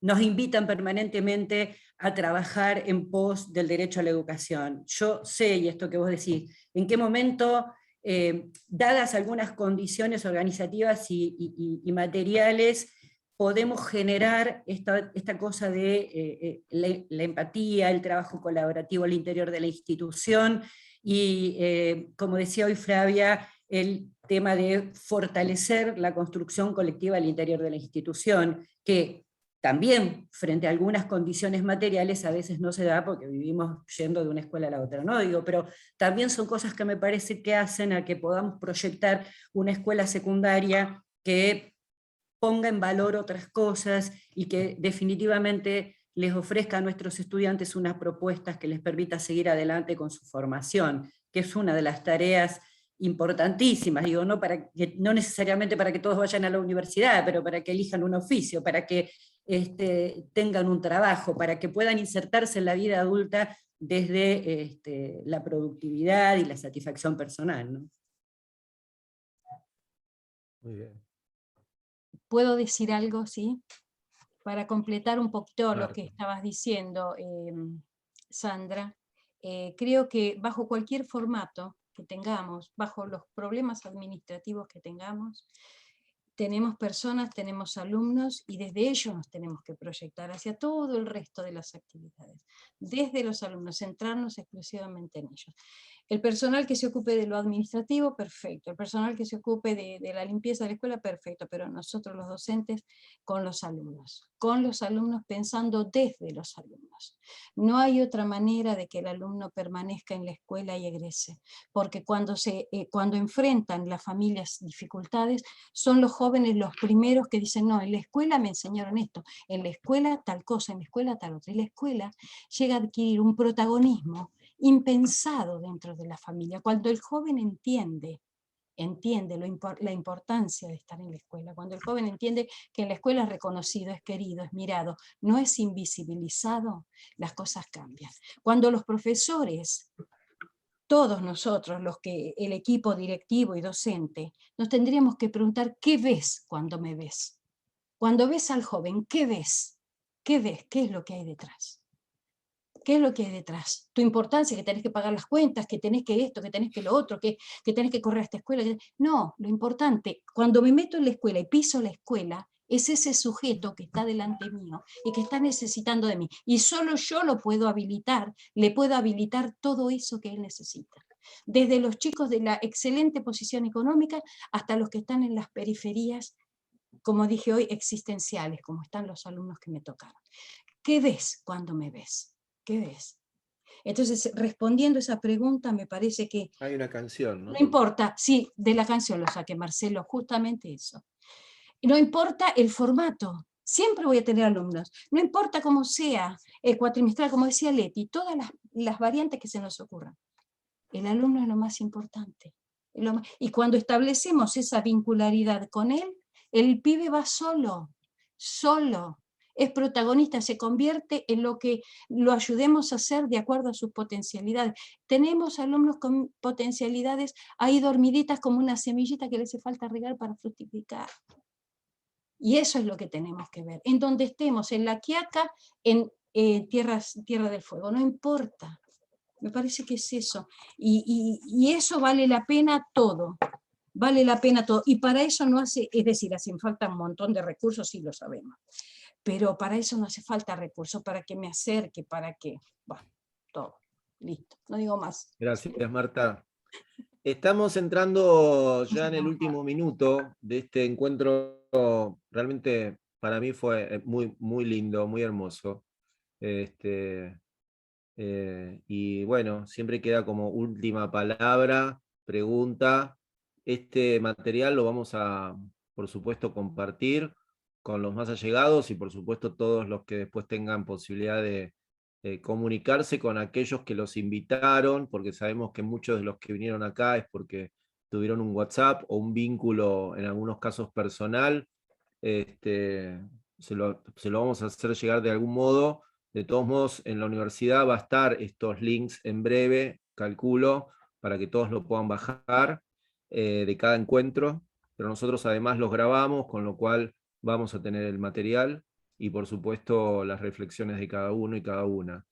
nos invitan permanentemente a trabajar en pos del derecho a la educación. Yo sé, y esto que vos decís, en qué momento, dadas algunas condiciones organizativas y materiales, podemos generar esta cosa de la empatía, el trabajo colaborativo al interior de la institución, y como decía hoy Flavia, el tema de fortalecer la construcción colectiva al interior de la institución, que también frente a algunas condiciones materiales a veces no se da porque vivimos yendo de una escuela a la otra, ¿no? Digo, pero también son cosas que me parece que hacen a que podamos proyectar una escuela secundaria que ponga en valor otras cosas y que definitivamente les ofrezca a nuestros estudiantes unas propuestas que les permita seguir adelante con su formación, que es una de las tareas importantísimas, digo, no necesariamente para que todos vayan a la universidad, pero para que elijan un oficio, para que tengan un trabajo, para que puedan insertarse en la vida adulta desde la productividad y la satisfacción personal, ¿no? Muy bien. ¿Puedo decir algo, sí? Para completar un poquito lo que estabas diciendo, Sandra. Creo que bajo cualquier formato que tengamos, bajo los problemas administrativos que tengamos, tenemos personas, tenemos alumnos, y desde ellos nos tenemos que proyectar hacia todo el resto de las actividades. Desde los alumnos, centrarnos exclusivamente en ellos. El personal que se ocupe de lo administrativo, perfecto. El personal que se ocupe de la limpieza de la escuela, perfecto. Pero nosotros los docentes con los alumnos pensando desde los alumnos. No hay otra manera de que el alumno permanezca en la escuela y egrese, porque cuando enfrentan las familias dificultades, son los jóvenes los primeros que dicen, no, en la escuela me enseñaron esto, en la escuela tal cosa, en la escuela tal otra. Y la escuela llega a adquirir un protagonismo impensado dentro de la familia. Cuando el joven entiende la importancia de estar en la escuela, cuando el joven entiende que en la escuela es reconocido, es querido, es mirado, no es invisibilizado, las cosas cambian. Cuando los profesores, todos nosotros, el equipo directivo y docente, nos tendríamos que preguntar, ¿qué ves cuando me ves? Cuando ves al joven, ¿qué ves? ¿Qué ves? ¿Qué es lo que hay detrás? ¿Qué es lo que hay detrás? Tu importancia, que tenés que pagar las cuentas, que tenés que esto, que tenés que lo otro, que tenés que correr a esta escuela. No, lo importante, cuando me meto en la escuela y piso la escuela, es ese sujeto que está delante mío y que está necesitando de mí. Y solo yo lo puedo habilitar, le puedo habilitar todo eso que él necesita. Desde los chicos de la excelente posición económica hasta los que están en las periferias, como dije hoy, existenciales, como están los alumnos que me tocaron. ¿Qué ves cuando me ves? ¿Qué ves? Entonces, respondiendo a esa pregunta, me parece que... Hay una canción, ¿no? No importa, sí, de la canción lo saqué, Marcelo, justamente eso. No importa el formato, siempre voy a tener alumnos, no importa cómo sea, el cuatrimestral, como decía Leti, todas las variantes que se nos ocurran. El alumno es lo más importante. Y cuando establecemos esa vincularidad con él, el pibe va solo, es protagonista, se convierte en lo que lo ayudemos a hacer de acuerdo a sus potencialidades. Tenemos alumnos con potencialidades ahí dormiditas como una semillita que le hace falta regar para fructificar. Y eso es lo que tenemos que ver. En donde estemos, en La Quiaca, en Tierra del Fuego, no importa. Me parece que es eso. Y eso vale la pena todo. Vale la pena todo. Y para eso no hace, es decir, hacen falta un montón de recursos, sí lo sabemos. Pero para eso no hace falta recursos, para que me acerque, para que... Bueno, todo. Listo. No digo más. Gracias, Marta. Estamos entrando ya en el último minuto de este encuentro. Realmente para mí fue muy, muy lindo, muy hermoso. Y bueno, siempre queda como última palabra, pregunta. Este material lo vamos a, por supuesto, compartir con los más allegados y por supuesto todos los que después tengan posibilidad de comunicarse con aquellos que los invitaron, porque sabemos que muchos de los que vinieron acá es porque tuvieron un WhatsApp o un vínculo, en algunos casos personal. Se lo vamos a hacer llegar de algún modo. De todos modos, en la universidad va a estar estos links en breve, calculo, para que todos lo puedan bajar de cada encuentro, pero nosotros además los grabamos, con lo cual vamos a tener el material y por supuesto las reflexiones de cada uno y cada una.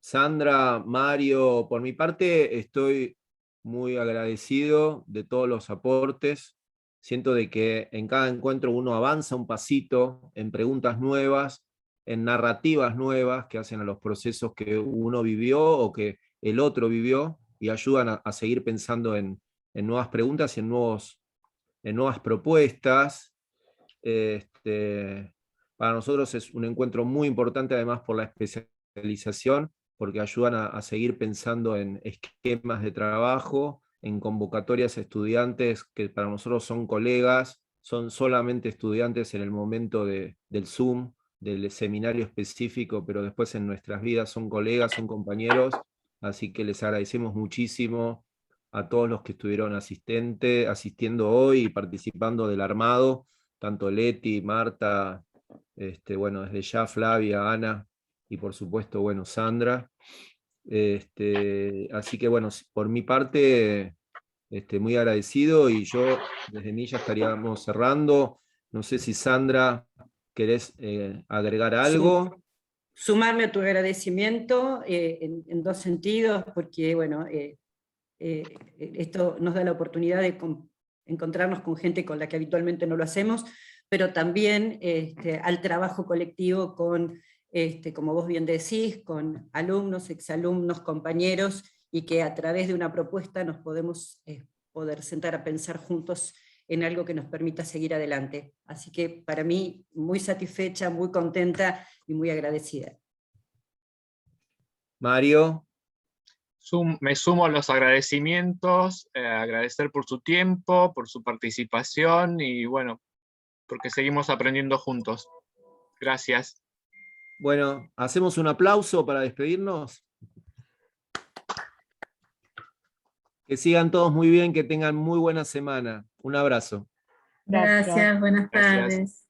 Sandra, Mario, por mi parte estoy muy agradecido de todos los aportes. Siento de que en cada encuentro uno avanza un pasito en preguntas nuevas, en narrativas nuevas que hacen a los procesos que uno vivió o que el otro vivió y ayudan a seguir pensando en nuevas preguntas y en nuevas propuestas. Para nosotros es un encuentro muy importante, además por la especialización, porque ayudan a seguir pensando en esquemas de trabajo, en convocatorias a estudiantes que para nosotros son colegas, son solamente estudiantes en el momento del Zoom, del seminario específico, pero después en nuestras vidas son colegas, son compañeros, así que les agradecemos muchísimo a todos los que estuvieron asistiendo hoy y participando del armado, tanto Leti, Marta, bueno, desde ya Flavia, Ana, y por supuesto, bueno, Sandra. Así que bueno, por mi parte, muy agradecido, y yo desde mí ya estaríamos cerrando. No sé si Sandra, ¿querés agregar algo? Sumarme a tu agradecimiento en dos sentidos, porque bueno, esto nos da la oportunidad de encontrarnos con gente con la que habitualmente no lo hacemos, pero también al trabajo colectivo con, como vos bien decís, con alumnos, exalumnos, compañeros, y que a través de una propuesta nos podemos poder sentar a pensar juntos en algo que nos permita seguir adelante. Así que para mí, muy satisfecha, muy contenta y muy agradecida. Mario. Me sumo a los agradecimientos, agradecer por su tiempo, por su participación y bueno, porque seguimos aprendiendo juntos. Gracias. Bueno, ¿hacemos un aplauso para despedirnos? Que sigan todos muy bien, que tengan muy buena semana. Un abrazo. Gracias, buenas tardes.